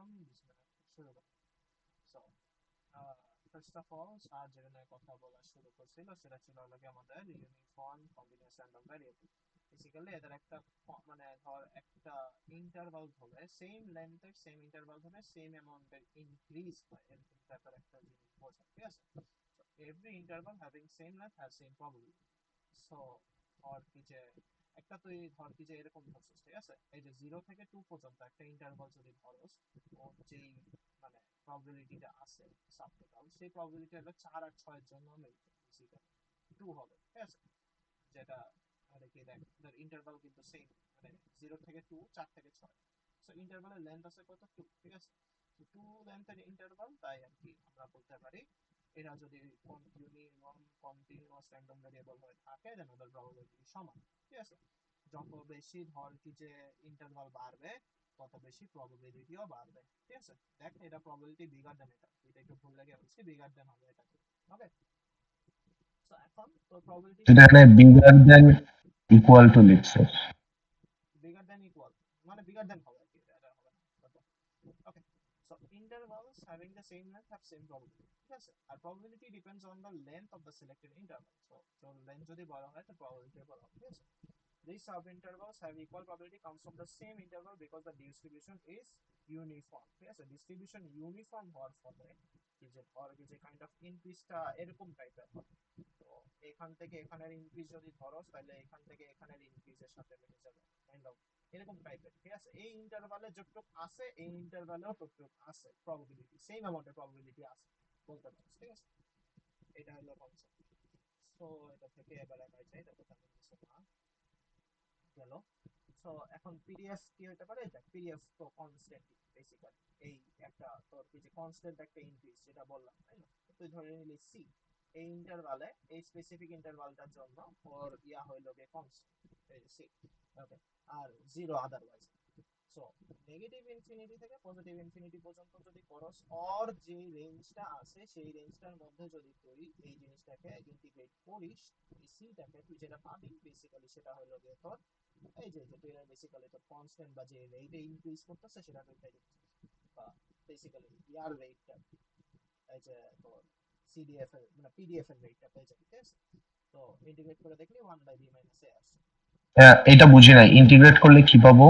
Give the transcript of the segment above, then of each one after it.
করলাম শুরু করলাম। So first of all sir যেটা নিয়ে কথা বলা শুরু করছিল সেটা ছিল হলো গিয়ে আমাদের uniform continuous random variable. Basically এদের একটা মানে ধর একটা ইন্টারভাল ধরে সেম লেন্থের সেম ইন্টারভাল ধরে সেম অ্যামাউন্টের ইনক্রিজ হয় এরকম টাইপের একটা জিনিস বোঝায়, ঠিক আছে? So every interval having same length have same probability. So ধর কি যে একটা তুই ধর কি যে এরকম ধরছিস, ঠিক আছে? এই যে 0 থেকে 2 পর্যন্ত একটা ইন্টারভাল যদি ধরস, ওর যেই মানে প্রবাবিলিটিটা আছে সাব টোটাল, সেই প্রবাবিলিটি হলো 4 আর 6 এর জন্য মিলবে, বেসিক্যালি 2 হবে, ঠিক আছে? যেটা মানে কি দেখ ধর ইন্টারভাল কিন্তু সেম, মানে 0 থেকে 2, 4 থেকে 6। সো ইন্টারভালের লেন্থ আছে কত, 2, ঠিক আছে? তো 2 লেন্থের ইন্টারভাল, তাই আর কি আমরা বলতে পারি এরা যদি ইউনিফর্ম কন্টিনিউয়াস র্যান্ডম ভেরিয়েবল হয়ে থাকে দেন ওদের প্রবাবিলিটি সমান, ঠিক আছে? যত বেশি ধর কি যে ইন্টারভাল বাড়বে তত বেশি প্রবাবিলিটিও বাড়বে, ঠিক আছে? দেখ এটা প্রবাবিলিটি বিগার দেন, এটা একটু ভুল লাগে বলছি, বিগার দেন হবে এটা, ওকে? সো এখন তো প্রবাবিলিটি সেটা বিগার এখানে দেন হবে, বিগার দেন ইকুয়াল টু লিখছে। বিগার দেন ইকুয়াল মানে বিগার দেন হবে আর কি, এটা হবে না। ওকে, so intervals having the same length have same probability, ঠিক আছে? আর probability depends on the length of the selected interval, so length যদি বড় হয় তো probability বড় হবে, ঠিক আছে? These subintervals have equal probability comes from the same interval because the distribution is uniform, ঠিক আছে? distribution uniform হওয়ার ফলে কি যে ধর কি যে কাইন্ড অফ ইনক্রিজটা এরকম টাইপের হয়। তো এখান থেকে এখানের ইনক্রিজ যদি ধরো তাহলে এখান থেকে এখানের ইনক্রিজের সাথে মিলে যাবে, কাইন্ড অফ এরকম টাইপের, ঠিক আছে? এই ইন্টারভালে যতটুক আছে এই ইন্টারভালেও ততটুক আছে প্রবাবিলিটি, সেম অ্যামাউন্টের প্রবাবিলিটি আছে বলতে পারো, ঠিক আছে? এটা হলো কনসেপ্ট। সো এটা থেকে এবার আগাই যাই, এটা তো তেমন কিছু না গেল। সো এখন পিডিএফ কি হতে পারে, দেখ পিডিএফ তো কনস্ট্যান্ট বেসিক্যালি, এই একটা তোর কি যে কনস্ট্যান্ট একটা ইনক্রিজ যেটা বললাম, তাই না? তুই ধরে নিলি সি, এই ইন্টারভালে এই স্পেসিফিক ইন্টারভালটার জন্য ওর ইয়া হইল গে কনস্ট্যান্ট, এই সি, ওকে? আর zero otherwise. So negative infinity থেকে পজিটিভ ইনফিনিটি পর্যন্ত যদি করস, অর যে রেঞ্জটা আছে সেই রেঞ্জটার মধ্যে যদি তুই এই জিনিসটাকে ইন্টিগ্রেট করিস, এই সিটাকে তুই যেটা পাবি বেসিক্যালি সেটা হলো গিয়ে তোর এই যে তুই বেসিক্যালি তোর কনস্ট্যান্ট বা যে রেটে ইনক্রিজ করতেছে সেটা তুই পেয়ে যাচ্ছিস, বা বেসিক্যালি ইয়ার রেটটা, এই যে তোর সিডিএফ এর মানে পিডিএফ এর রেটটা পেয়ে যাবি, ঠিক আছে? তো ইন্টিগ্রেট করে দেখলি 1/b - a আসছে। এটা বুঝি নাই, ইন্টিগ্রেট করলে কি পাবো?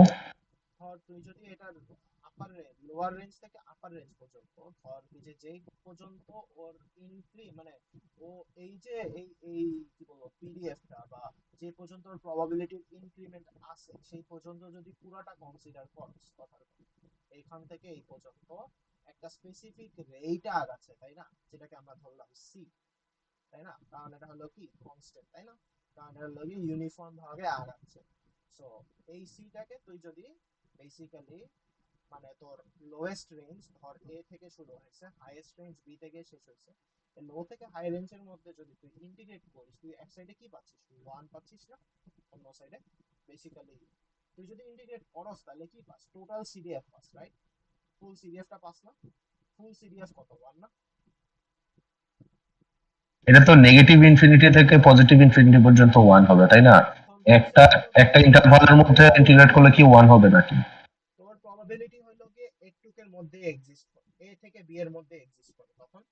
ধর তুই যদি এটার আপার লোয়ার রেঞ্জ থেকে আপার রেঞ্জ পর্যন্ত ধর তুই যে যেই পর্যন্ত ওর ইনক্রি মানে ও এই যে এই কি বলবো পিডিএফটা বা যে পর্যন্ত ওর প্রবাবিলিটির ইনক্রিমেন্ট আছে সেই পর্যন্ত যদি পুরাটা কনসিডার করস, কথার কথা এইখান থেকে এই পর্যন্ত একটা স্পেসিফিক রেট আগাচ্ছে, তাই না? যেটাকে আমরা ধরলাম সি, তাই না? কারণ এটা হলো কি কনস্ট্যান্ট, তাই না? কারণ এটা হলো কি ইউনিফর্ম ভাবে আগাচ্ছে। সো এই সিটাকে তুই যদি বেসিক্যালি মানে তোর লোয়েস্ট রেঞ্জ ধর এ থেকে শুরু হয়েছে, হাইয়েস্ট রেঞ্জ বি থেকে শেষ হয়েছে, লো থেকে হাই রেঞ্জের মধ্যে যদি তুই ইন্টিগ্রেট করিস তুই এক সাইডে কি পাচ্ছিস, ওয়ান পাচ্ছিস না? অন্য সাইডে বেসিক্যালি তুই যদি ইন্টিগ্রেট করস তাহলে কি পাস, টোটাল সিডিএফ পাস, রাইট? ফুল সিডিএফটা পাস না? ফুল সিডিএফ কত, ওয়ান না? এটা তো নেগেটিভ ইনফিনিটি থেকে পজিটিভ ইনফিনিটি পর্যন্ত ওয়ান হবে, তাই না? এখন একটা সেটা তো একটা ধর ইন্টারভালের মধ্যে ইন্টিগ্রেট করলে কি ওয়ান হবে নাকি? তোর প্রবাবিলিটি হলো কি একটুকের মধ্যে এক্সিস্ট করে, এ থেকে বি এর মধ্যে এক্সিস্ট করে, তখন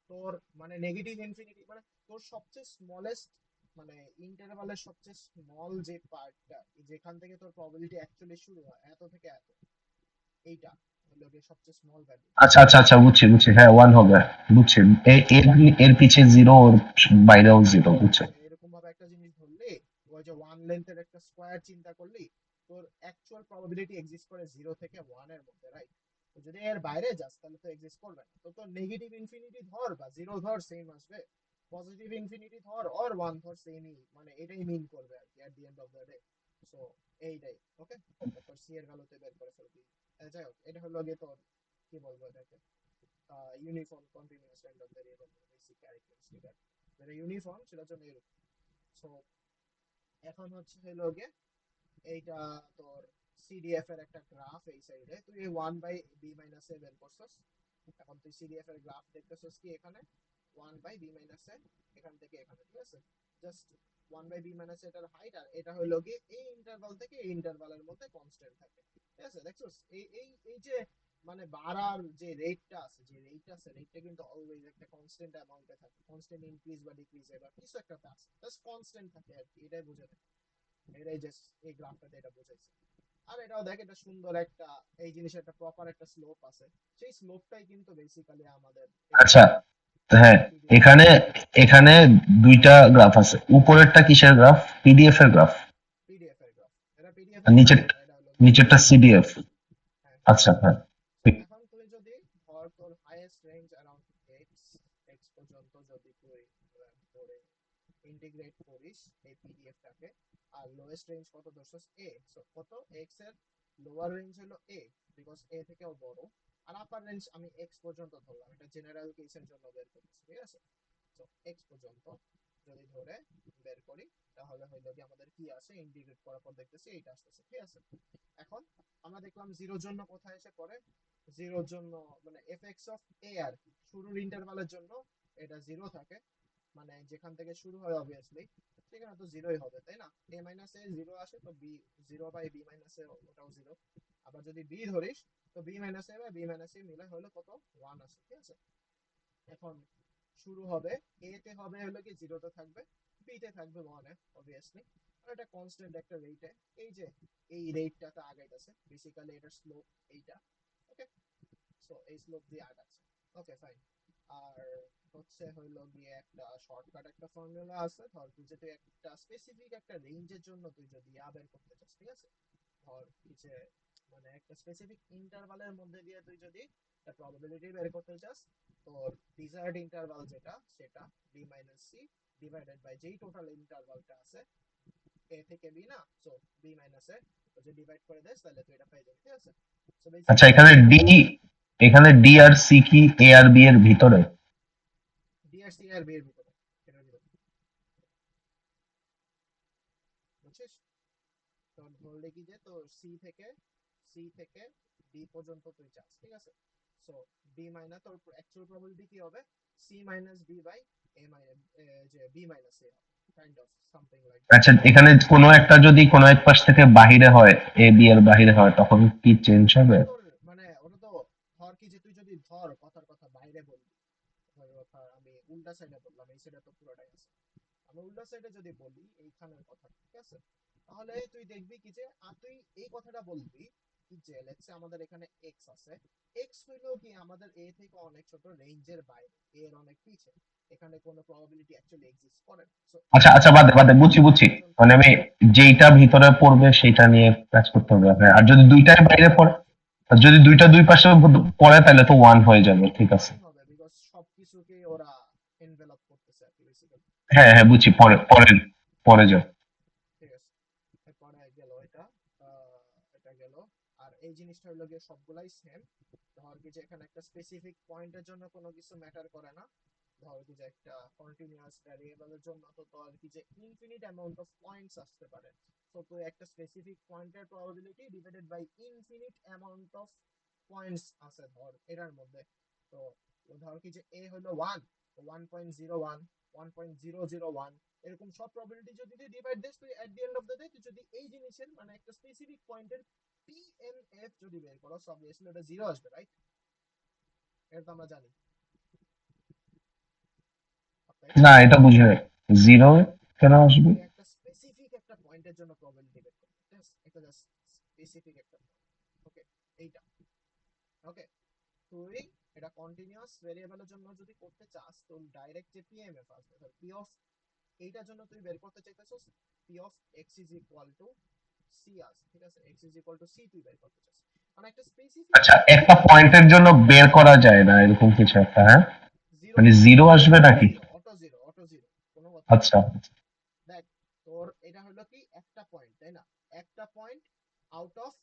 তোর মানে নেগেটিভ ইনফিনিটি মানে তোর সবচেয়ে স্মলেস্ট মানে ইন্টারভালের সবচেয়ে স্মল যে পার্টটা যেখান থেকে তোর প্রবাবিলিটি অ্যাকচুয়ালি শুরু হয় এত থেকে এত, এইটা হলো গিয়ে সবচেয়ে স্মল ভ্যালু। আচ্ছা আচ্ছা আচ্ছা, বুঝছি বুঝছি, হ্যাঁ ওয়ান হবে। বুঝছি। এর এর পিছে জিরো, ওর বাইরেও জিরো, বুঝছি। এরকম ভাবে একটা জিনিস ধরলি, ওই যে ওয়ান লেন্থের একটা স্কোয়ার চিন্তা করলি, তোর অ্যাকচুয়াল প্রবাবিলিটি এক্সিস্ট করে 0 থেকে 1 এর মধ্যে, রাইট? তো যদি এর বাইরে যাস তাহলে তো এক্সিস্ট করবে না। তো তোর নেগেটিভ ইনফিনিটি ধর বা জিরো ধর সেম আসবে, পজিটিভ ইনফিনিটি ধর অর ওয়ান ধর সেমই, মানে এটাই মিন করবে আর কি at the end of the day. So এইটাই, ওকে? তারপর সি এর ভ্যালুতে বের করে ফেলবি। যাই হোক, এটা হলো গিয়ে তোর কি বলবো এটাকে, uniform continuous random variable basic characteristic. যেটা ইউনিফর্ম সেটার জন্য এরকম। সো এখন হচ্ছে হলো গিয়ে এইটা তোর সিডিএফ এর একটা গ্রাফ, এই সাইডে তুই 1/b - a বের করছস। এখন তুই সিডিএফ এর গ্রাফ দেখতেছস কি এখানে 1/b - a এখান থেকে এখানে, ঠিক আছে? জাস্ট 1/b - এটার হাইট, আর এটা হলো কি এই ইন্টারভাল থেকে এই ইন্টারভালের মধ্যে কনস্ট্যান্ট থাকে, ঠিক আছে? দেখছস এই এই এই যে মানে বাড়ার যে রেটটা আছে, রেটটা কিন্তু অলওয়েজ একটা কনস্ট্যান্ট অ্যামাউন্টে থাকে, কনস্ট্যান্ট ইনক্রিজ বা ডিক্রিজ বা কিছু একটা আছে, জাস্ট কনস্ট্যান্ট থাকে আর কি, এটাই বোঝানো। এটাই জাস্ট এই গ্রাফটাতে এটা বোঝাইছে। আর এটাও দেখ, এটা সুন্দর একটা, এই জিনিসের একটা প্রপার একটা স্লোপ আছে, সেই স্লোপটাই কিন্তু বেসিক্যালি আমাদের এই আচ্ছা, হ্যাঁ, পিডিএফ এখানে এখানে দুইটা গ্রাফ আছে, উপরেরটা কিসের গ্রাফ? পিডিএফ এর গ্রাফ, পিডিএফ এর গ্রাফ। এটা পিডিএফ আর এর গ্রাফ, নিচের আর এটা হলো গিয়ে নিচেরটা সিডিএফ। হ্যাঁ। আচ্ছা, হ্যাঁ, So, ঠিক। এখন তুই যদি ধর তোর highest range around x, x পর্যন্ত যদি তুই ধরে ইন্টিগ্রেট করিস এই পিডিএফটাকে, আর লোয়েস্ট রেঞ্জ কত ধরছস এ, সো কত এক্স এর লোয়ার রেঞ্জ হলো এ, বিকজ এ থেকেও বড়, আর আপার রেঞ্জ আমি এক্স পর্যন্ত ধরলাম, এটা জেনারেল কেসের জন্য বের করতেছি, ঠিক আছে। সো এক্স পর্যন্ত যদি ধরে বের করি, তাহলে হইলো কি আমাদের কি আছে, ইন্টিগ্রেট করার পর দেখতেছি এইটা আসতেছে, ঠিক আছে। এখন আমরা দেখলাম জিরোর জন্য কোথায় এসে পড়ে, জিরোর জন্য মানে এফ এক্স অফ এ আর কি, শুরুর ইন্টারভালের জন্য এটা জিরো থাকে, মানে যেখান থেকে শুরু হয় অবভিয়াসলি সেখানে তো জিরোই হবে, তাই না। এ মাইনাস এ জিরো আসে তো B zero, by B minus A ওটাও জিরো। আবার যদি বি ধরিস তো B minus A by B minus A মিলে হলো কত, ওয়ান আসে, ঠিক আছে। এখন শুরু হবে এ তে, হবে হলো কি জিরোতে থাকবে, বি তে থাকবে ওয়ানে অবভিয়াসলি, আর এটা কনস্ট্যান্ট একটা রেটে, এই যে এই রেটটাতে আগাইতেছে, বেসিক্যালি এটার স্লোপ এইটা, ওকে। সো এই স্লোপ দিয়ে আগাচ্ছে, ওকে ফাইন। আর হচ্ছে হইলো গিয়ে একটা শর্টকাট একটা ফর্মুলা আছে, ধর তুই যদি একটা স্পেসিফিক একটা রেঞ্জের জন্য তুই যদি বের করতে চাস, ঠিক আছে, ধর কি যে মানে একটা স্পেসিফিক ইন্টারভালের মধ্যে দিয়ে তুই যদি একটা প্রবাবিলিটি বের করতে চাস, তোর ডিজায়ার্ড ইন্টারভাল যেটা সেটা B minus C divided by যেই টোটাল ইন্টারভালটা আছে এ থেকে বি না, সো বি মাইনাস এ, তো যদি ডিভাইড করে দেস তাহলে তুই এটা পেয়ে যাবি, ঠিক আছে। সো আচ্ছা, বেসিক্যালি এখানে ডি, এটা এখানে ডি আর সি কি এ আর বি এর ভিতরে? ডি আর সি আর বি এর ভিতরে, এটার ভিতরে, বুঝছিস। তো ধরলে কি যে তোর সি থেকে ডি পর্যন্ত তুই চাস, ঠিক আছে। সো ডি মাইনাস তোর অ্যাকচুয়াল প্রবাবিলিটি কি হবে, C minus D by A minus, যে বি মাইনাস এ হবে, kind of something like that. আচ্ছা, এখানে কোনো একটা যদি কোনো এক পাশ থেকে বাহিরে হয়, এ বি এর বাহিরে হয়, তখন কি চেঞ্জ হবে? ওটা তোর মানে ওটা তো ধর কি যে তুই যদি ধর কথার কথা বাইরে বলবি, কথার কথা আমি উল্টা সাইডে বললাম, এই সাইডে তো পুরোটাই আছে, আমি উল্টা সাইডে যদি বলি এইখানের কথা, ঠিক আছে, তাহলে তুই দেখবি কি যে তুই এই কথাটা বলবি কি যে লেটস সে আমাদের এখানে এক্স আছে, এক্স হইলো কি আমাদের এ থেকে অনেক ছোট, রেঞ্জের বাইরে, এর অনেক পিছে, এখানে কোনো প্রবাবিলিটি অ্যাকচুয়ালি এক্সিস্ট করে না। সো আচ্ছা, এক্স আচ্ছা, থেকে বাদে বাদে, বুঝছি বুঝছি। পর্যন্ত, মানে আমি যেইটা ভিতরে পড়বে সেটা নিয়ে কাজ করতে হবে। হ্যাঁ, আর যদি দুইটাই বাইরে পড়ে, আর যদি দুইটা দুই পাশে পড়ে, তাহলে তো ওয়ান হয়ে যাবে, ঠিক আছে। ওয়ান হবে, বিকজ সবকিছুকে ওরা এনভেলপ করতেছে আর কি বেসিক্যালি। হ্যাঁ, হ্যাঁ, বুঝছি, পরে পরে পরে যাও। ঠিক আছে, এরপরে গেল এটা, এটা গেল। আর এই জিনিসটা হলো গিয়ে সবগুলাই সেম, ধর কি যে এখানে একটা স্পেসিফিক পয়েন্টের জন্য কোনো কিছু ম্যাটার করে না, ধর কি যে একটা কন্টিনিউয়াস ভ্যারিয়েবলের জন্য তো ধর কি যে ইনফিনিট অ্যামাউন্ট অফ পয়েন্টস আসতে পারে, সো তো একটা স্পেসিফিক পয়েন্টের probability divided by infinite amount of points আছে ধর এটার মধ্যে, তো ধর কি যে এ হলো 1, 1.01, 1.001, এরকম সব প্রবাবিলিটি যদি তুই ডিভাইড দিস, তুই at the end of the day তুই যদি এই জিনিসের মানে একটা স্পেসিফিক পয়েন্টের পিএমএফ যদি বের করো, অবভিয়াসলি এটা জিরো আসবে, রাইট। এটা তো আমরা জানি, তাই না। না, এটা বুঝে জিরো কেন আসবে? তুই একটা স্পেসিফিক একটা পয়েন্টের জন্য প্রবাবিলিটি বের করবি, ঠিক আছে, একটা জাস্ট স্পেসিফিক একটা পয়েন্ট, ওকে, এইটা, ওকে। তুই এটা কন্টিনিউয়াস ভেরিয়েবলের জন্য যদি করতে চাস, তো ডাইরেক্ট যে পিএমএফ আসবে, ধর পি অফ এইটার জন্য তুই বের করতে চাইতেছস, P of X is equal to C আছে, ঠিক আছে, X is equal to C তুই বের করতে চাস, মানে একটা স্পেসিফিক আচ্ছা, পয়েন্টের একটা জন্য পয়েন্টের জন্য বের করা যায় না এরকম কিছু একটা, হ্যাঁ? জিরো, মানে জিরো আসবে নাকি? অটো জিরো, অটো জিরো, কোনো কথা নাই। আচ্ছা, দেখ, তোর এটা হলো কি একটা পয়েন্ট, তাই না, একটা পয়েন্ট আউট অফ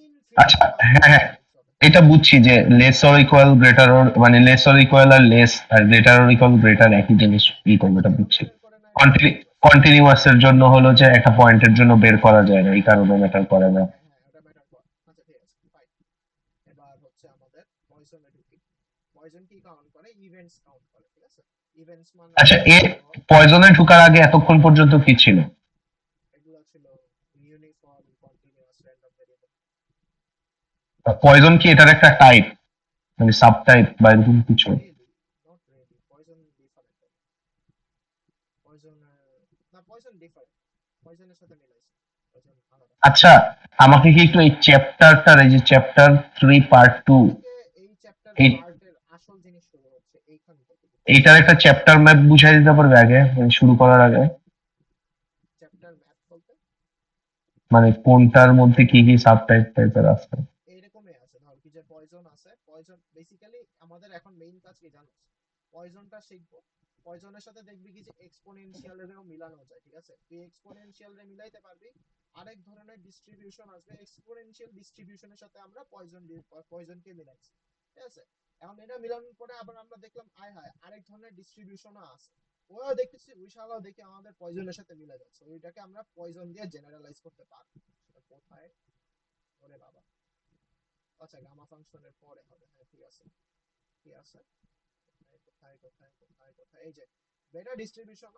ইনফিনিট আচ্ছা, অ্যামাউন্ট অফ হ্যাঁ, হ্যাঁ, পয়েন্টস হবে, তাই এটা না। বুঝছি যে less or equal greater, or মানে লেস অর ইকুয়াল আর লেস, আর গ্রেটার অর ইকুয়াল গ্রেটার একই জিনিস ই করবে, এটা যেভাবে বুঝছি। বের করে নেয় ওইভাবেই বের করছে। কন্টিনিউয়াস এর জন্য হলো যে একটা পয়েন্টের জন্য বের করা যায় না, এই কারণে ম্যাটার করে না। হ্যাঁ হ্যাঁ, ওটা ম্যাটার করে, আচ্ছা ঠিক আছে ফাইন। এবার হচ্ছে আমাদের পয়জনে ঢুকি। পয়জন কি কাউন্ট করে, ইভেন্টস কাউন্ট করে, ঠিক আছে। ইভেন্টস মানে আচ্ছা, হচ্ছে ধর পয়জনে ঢুকার আগে এতক্ষণ পর্যন্ত কি ছিল? এগুলো ছিল uniform continuous random variable. Poison কি এটার একটা টাইপ, মানে সাব টাইপ বা এরকম কিছু? Really not really, poison different. Poison না, পয়জন ডিফারেন্ট, পয়জনের সাথে মিলাইছে, পয়জন আলাদা। আচ্ছা, আমাকে কি একটু এই চ্যাপ্টারটার, এই যে চ্যাপ্টার 3 পার্ট 2, এখান থেকে এই চ্যাপ্টার এই পার্টের আসল জিনিস শুরু হচ্ছে এইখান থেকে, বুঝছো? এইটার একটা চ্যাপ্টার ম্যাপ বুঝাই দিতে পারবে আগে, মানে শুরু করার আগে? চ্যাপ্টার ম্যাথ বলতে মানে কোনটার মধ্যে কি কি সাব টাইপ টাইপের আছে? এইরকমই আছে, ধর কি যে পয়জন আছে, পয়জন বেসিক্যালি আমাদের এখন মেইন কাজ কি জানো? পয়জনটা শিখবো, পয়জনের সাথে দেখবি কি যে এক্সপোনেনশিয়াল এরও মিলানো যায়, ঠিক আছে? তুই এক্সপোনেনশিয়াল রে মিলাইতে পারবি, আরেক ধরনের ডিস্ট্রিবিউশন আসবে এক্সপোনেনশিয়াল ডিস্ট্রিবিউশনের সাথে আমরা পয়জনকে মিলাইছি, ঠিক আছে? এখন এটা মিলানোর পরে আবার আমরা দেখলাম আয় হায় আরেক ধরনের ডিস্ট্রিবিউশনও আছে, ওরাও দেখতেছি ওই শালাও দেখে আমাদের পয়জনের সাথে মিলে যাচ্ছে, ওইটাকে আমরা পয়জন দিয়ে জেনারেলাইজ করতে পারবো। সেটা কোথায়? ওরে বাবা, আচ্ছা গামা ফাংশনের পরে হবে, হ্যাঁ ঠিক আছে, কি আছে, কোথায় কোথায় কোথায় কোথায় কোথায়, এই যে বেটা ডিস্ট্রিবিউশন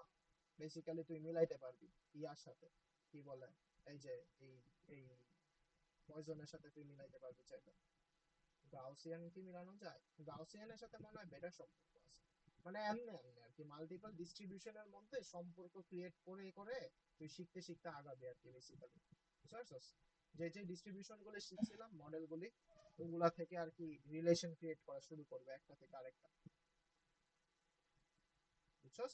বেসিক্যালি তুই মিলাইতে পারবি ইয়ার সাথে, কি বলে, এই যে এই এই পয়জনের সাথে তুই মিলাইতে পারবি চাইলে। গাউসিয়ান কি মিলানো যায়? গাউসিয়ানের সাথে মনে হয় বেটার সম্পর্ক আছে, মানে এমনি এমনি আর কি, মাল্টিপল ডিস্ট্রিবিউশনের মধ্যে সম্পর্ক ক্রিয়েট করে করে তুই শিখতে শিখতে আগাবি আর কি বেসিক্যালি, বুঝতে পারছস? যে যে ডিস্ট্রিবিউশন গুলো শিখছিলাম মডেলগুলি, ওগুলা থেকে আর কি রিলেশন ক্রিয়েট করা শুরু করবে একটা থেকে আরেকটা, বুঝছস?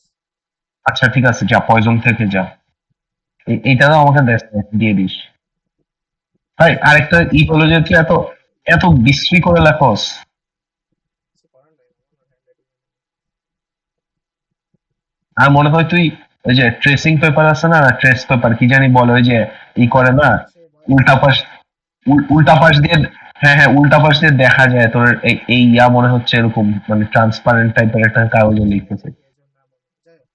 আচ্ছা ঠিক আছে, যা পয়জন থেকে যা, এইটাও আমাকে দিয়ে দিস ভাই। আরেকটা ই হলো যে তুই এত এত বিশ্রী করে লেখস। কিছু করার নাই, আমার হ্যান্ডরাইটিং আর মনে হয় তুই ওই যে ট্রেসিং পেপার আছে না, ট্রেস পেপার কি জানি বলে, ওই যে ই করে না, সেই বয়সে উল্টা পাশ, উল্টা পাশ দিয়ে, হ্যাঁ হ্যাঁ উল্টা পাশ দিয়ে দেখা যায় তোর এই এই ইয়া মনে হচ্ছে এরকম, মানে ট্রান্সপারেন্ট টাইপের একটা কাগজে হ্যাঁ লিখতেছে। মেবি এই জন্য এমন, যাই হোক।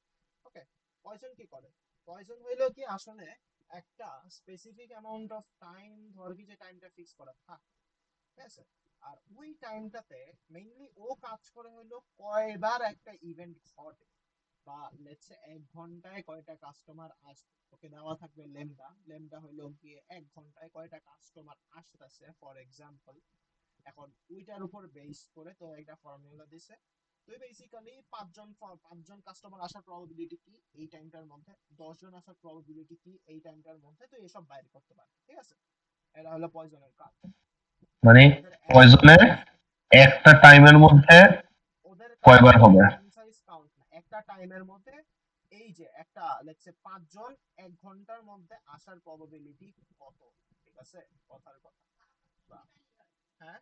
ওকে, পয়জন কি করে? পয়জন হইলো কি আসলে একটা স্পেসিফিক অ্যামাউন্ট অফ টাইম, ধর কি যে টাইমটা ফিক্স করা থাকে, ঠিক আছে? আর ওই টাইমটাতে মেইনলি ও কাজ করে হইলো কয়বার একটা ইভেন্ট ঘটে, বা লেটস সে 1 ঘন্টায় কয়টা কাস্টমার আসবে, ওকে দেওয়া থাকবে লেমডা, লেমডা হইলো গিয়ে 1 ঘন্টায় কয়টা কাস্টমার আসতেছে ফর এক্সাম্পল। এখন ওইটার উপর বেস করে তো একটা ফর্মুলা দিছে, তুই বেসিক্যালি পাঁচজন কাস্টমার আসার প্রবাবিলিটি কি এই টাইমটার মধ্যে, 10 জন আসার প্রবাবিলিটি কি এই টাইমটার মধ্যে, তুই এসব বাইর করতে পারবি, ঠিক আছে? এটা হলো পয়জনের কাজ। মানে ওদের পয়জনের একটা টাইমের মধ্যে ওদের কাজ কয়বার হলো হবে? টাইম সাইজ কাউন্ট না, একটা টাইমের মধ্যে এই যে একটা লেটস সে 5 জন 1 ঘন্টার মধ্যে আসার প্রবাবিলিটি কত, ঠিক আছে? কথার কথা। বা- হ্যাঁ,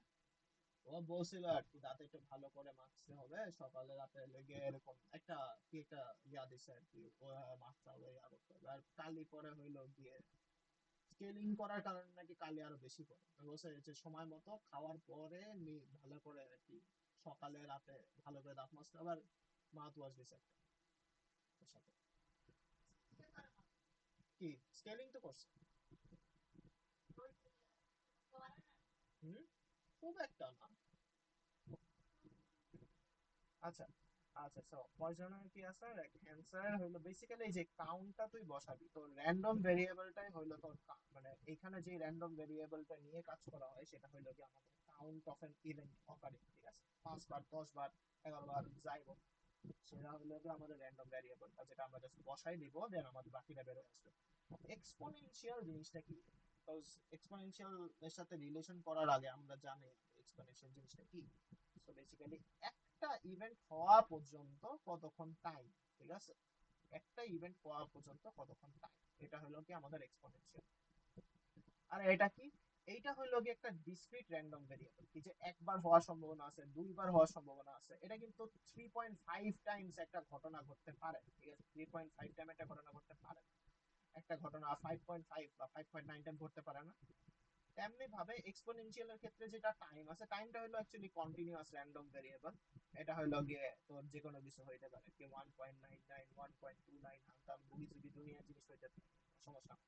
ও বলছিল আর কি রাতে একটু ভালো করে মাখতে হবে, সকালে রাতে লেগে এরকম একটা কি একটা ইয়া দিছে আর কি, ও মাখতে হবে, ইয়া করতে হবে। আর কালি পরে হইলো গিয়ে স্কেলিং করার কারণে নাকি কালি আরো বেশি পড়ে, তো বলছে যে সময় মতো খাওয়ার পরে ভালো করে আর কি সকালে রাতে ভালো করে দাঁত মাজতে হবে। আর মাউথ ওয়াশ দিছে একটা ওর সাথে, কি স্কেলিং তো করছে। হুম, খুব একটা না। আচ্ছা, আচ্ছা সো পয়জনের কি আছে, অ্যান্সার হলো বেসিক্যালি যে কাউন্টটা তুই বসাবি, তো র্যান্ডম ভেরিয়েবলটাই হলো তোর মানে এখানে যে র্যান্ডম ভেরিয়েবলটা নিয়ে কাজ করা হয় সেটা হলো কি আমাদের count of N event occurring, ঠিক আছে? 5 বার 10 বার 11 বার যাই হোক, সেটা হলো কি আমাদের র্যান্ডম ভেরিয়েবলটা, যেটা আমরা জাস্ট বসাই দিব, দেন আমাদের বাকিটা বের হয়ে আসবে। এক্সপোনেনশিয়াল জিনিসটা কি? বিকজ এক্সপোনেনশিয়াল এর সাথে রিলেশন করার আগে আমরা জানি এক্সপোনেনশিয়াল জিনিসটা কি। সো বেসিক্যালি একটা ইভেন্ট হওয়া পর্যন্ত কতক্ষণ টাইম, ঠিক আছে? একটা ইভেন্ট হওয়া পর্যন্ত কতক্ষণ টাইম, এটা হলো কি আমাদের এক্সপোনেনশিয়াল। আর এটা কি? এইটা হলো কি একটা ডিসক্রিট র্যান্ডম ভেরিয়েবল, কি যে একবার হওয়ার সম্ভাবনা আছে, দুইবার হওয়ার সম্ভাবনা আছে, এটা কিন্তু 3.5 টাইমস একটা ঘটনা ঘটতে পারে, ঠিক আছে? 3.5 টাইম একটা ঘটনা ঘটতে পারে, একটা ঘটনা 5.5 বা 5.9 টাইম ঘটতে পারে না। তেমনি ভাবে এক্সপোনেনশিয়াল এর ক্ষেত্রে যেটা টাইম আছে, টাইমটা হলো অ্যাকচুয়ালি কন্টিনিউয়াস র্যান্ডম ভেরিয়েবল। এটা হলো গিয়ে তোর যে কোনো কিছু হইতে পারে, কি 1.99 1.29 হামতাম বুগি চুগি দুনিয়ার জিনিস হইতে পারে, সমস্যা না।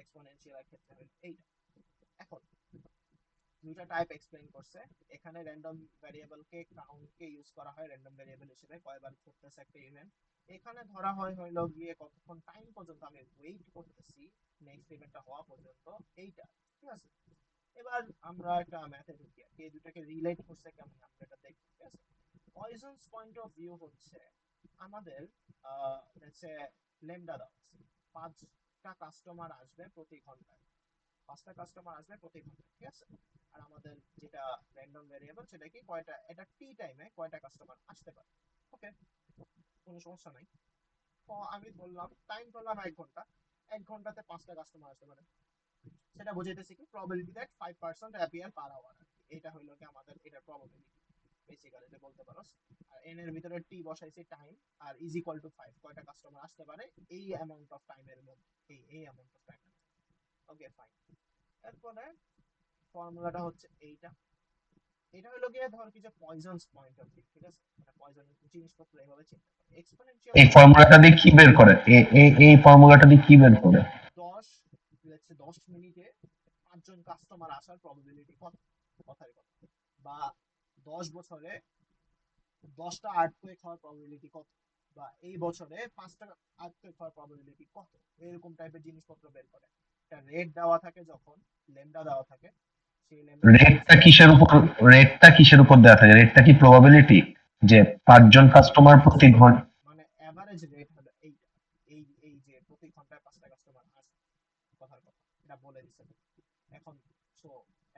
এক্সপোনেনশিয়াল এর ক্ষেত্রে হলো এইটা। এখন দুইটা টাইপ এক্সপ্লেইন করছে, এখানে র্যান্ডম ভ্যারিয়েবল কে কাউন্ট কে ইউজ করা হয় র্যান্ডম ভ্যারিয়েবল হিসেবে, কয়বার ঘটতেছে একটা ইভেন্ট। এখানে ধরা হয় হইলো গিয়ে কতক্ষণ টাইম পর্যন্ত আমি ওয়েট করতেছি নেক্সট ইভেন্টটা হওয়া পর্যন্ত, এইটা, ঠিক আছে? এবার আমরা একটা ম্যাথে ঢুকি আর কি, এই দুটাকে রিলেট করছে কেমন আমরা এটা দেখি, ঠিক আছে। পয়জনস পয়েন্ট অফ ভিউ হচ্ছে আমাদের লেটস সে লেমডা দাও আছে, পাঁচটা কাস্টমার আসবে প্রতি ঘন্টায়, পাঁচটা কাস্টমার আসবে প্রতি ঘন্টায়, ঠিক আছে। আর আমাদের যেটা র্যান্ডম ভেরিয়েবল সেটা কি কয়টা, এটা টি টাইমে কয়টা কাস্টমার আসতে পারে। ওকে, কোনো সমস্যা নাই। তো আমি বললাম টাইম করলাম 1 ঘন্টা, 1 ঘন্টাতে 5টা কাস্টমার আসতে পারে। সেটা বুঝাইতেছি কি probability that 5% appear per hour, এটা হইলো কি আমাদের এটা প্রবাবিলিটি বেসিক্যালি এটা বলতে পারো। আর এন এর ভিতরে টি বসাইছি টাইম, আর ইজ ইকুয়াল টু 5 কয়টা কাস্টমার আসতে পারে এই অ্যামাউন্ট অফ টাইমের মধ্যে, এই অ্যামাউন্ট অফ টাইমের। Okay fine. এরপরে ফর্মুলাটা হচ্ছে এইটা, এটা হলো গিয়ে ধর কি যে পয়জনস পয়েন্ট অফ ভিউ, ঠিক আছে, মানে পয়জন জিনিসপত্র এইভাবে চিন্তা করে। এক্সপোনেনশিয়াল এই পয়েন্ট অফ ভিউ ফর্মুলাটা দিয়ে কি বের করে? এই ফর্মুলাটা দিয়ে কি বের করে? 10 লেটস সে 10 মিনিটে 5জন কাস্টমার আসার প্রবাবিলিটি কত, কথার কথা, বা 10 বছরে 10টা আর্থকুয়েক হওয়ার প্রবাবিলিটি কত, বা এই বছরে 5টা আর্থকুয়েক হওয়ার প্রবাবিলিটি কত, এরকম টাইপের জিনিসপত্র বের করে। একটা রেট দেওয়া থাকে, যখন লেমডা দেওয়া থাকে, সেই লেমডাটা ইউজ রেটটা করে। কিসের উপর? রেটটা কিসের উপর দেওয়া থাকে? রেটটা কি প্রবাবিলিটি যে 5জন কাস্টমার প্রতি ঘন্টা? মানে এভারেজ রেট হলো এইটা, এই যে প্রতি ঘন্টায় 5টা কাস্টমার আসে, কথার কথা এটা বলে দিছে। এখন সো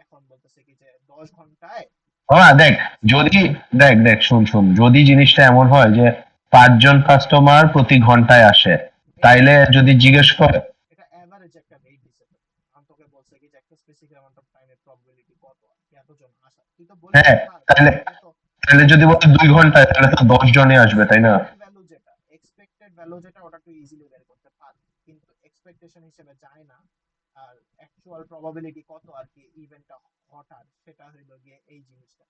এখন বলতেছে কি যে 10 ঘন্টায় দেখ, 5টা কাস্টমার। যদি দেখ শুন, যদি জিনিসটা এমন হয় যে 5জন কাস্টমার প্রতি ঘন্টায় আসে, এটা তাইলে যদি এভারেজ, জিজ্ঞেস করে, এটা এভারেজ একটা রেট দিছে তো। আমি তোকে বলছে কি যে একটা স্পেসিফিক অ্যামাউন্ট অফ টাইমের প্রবাবিলিটি কত আর কি এতজন আসা, তুই তো বলে হ্যাঁ, দিতে পারবি তাহলে এখানে তো। তাহলে যদি বলে 2 ঘন্টায়, তাহলে তো 10 জনই আসবে, তাই না? এক্সপেক্টেড ভ্যালু যেটা ওটা তুই ইজিলি বের করতে পারবি, কিন্তু এক্সপেকটেশন হিসেবে যায় না। আর অ্যাকচুয়াল প্রবাবিলিটি কত আর কি ইভেন্টটা ঘটার, সেটা হইলো গিয়ে এই জিনিসটা,